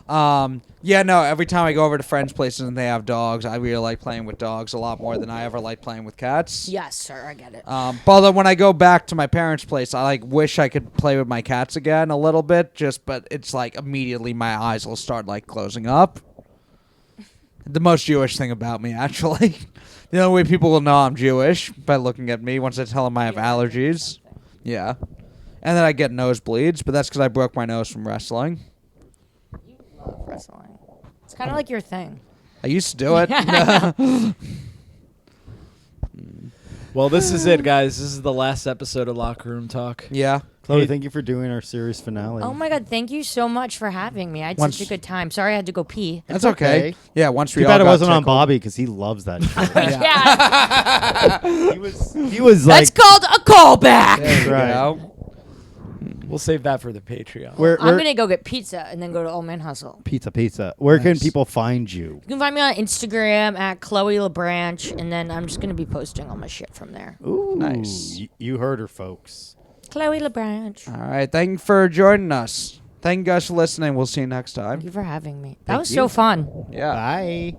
Yeah, no, every time I go over to friends' places and they have dogs, I really like playing with dogs a lot more than I ever like playing with cats. Yes, sir. I get it. But when I go back to my parents' place, I like wish I could play with my cats again a little bit. But it's like immediately my eyes will start like closing up. The most Jewish thing about me, actually. The only way people will know I'm Jewish by looking at me once I tell them I have allergies. Yeah, and then I get nosebleeds, but that's because I broke my nose from wrestling. You love wrestling. It's kind of like your thing. I used to do it. Well, this is it, guys. This is the last episode of Locker Room Talk. Yeah. Chloe, thank you for doing our series finale. Oh my God! Thank you so much for having me. I had Once- such a good time. Sorry, I had to go pee. That's okay. okay. Yeah, once we Too all bad it got wasn't on tickled. Bobby because he loves that shit. Yeah, he was like. that's called a callback. There you Right. go. We'll save that for the Patreon. I'm gonna go get pizza and then go to Old Man Hustle. Pizza. Where can Nice. people find you? You can find me on Instagram at Chloe LaBranche, and then I'm just gonna be posting all my shit from there. Ooh, Nice. You heard her, folks. Chloe LaBranche. All right. Thank you for joining us. Thank you guys for listening. We'll see you next Thank time. you for having me. That Thank was you. so fun. Yeah. Bye.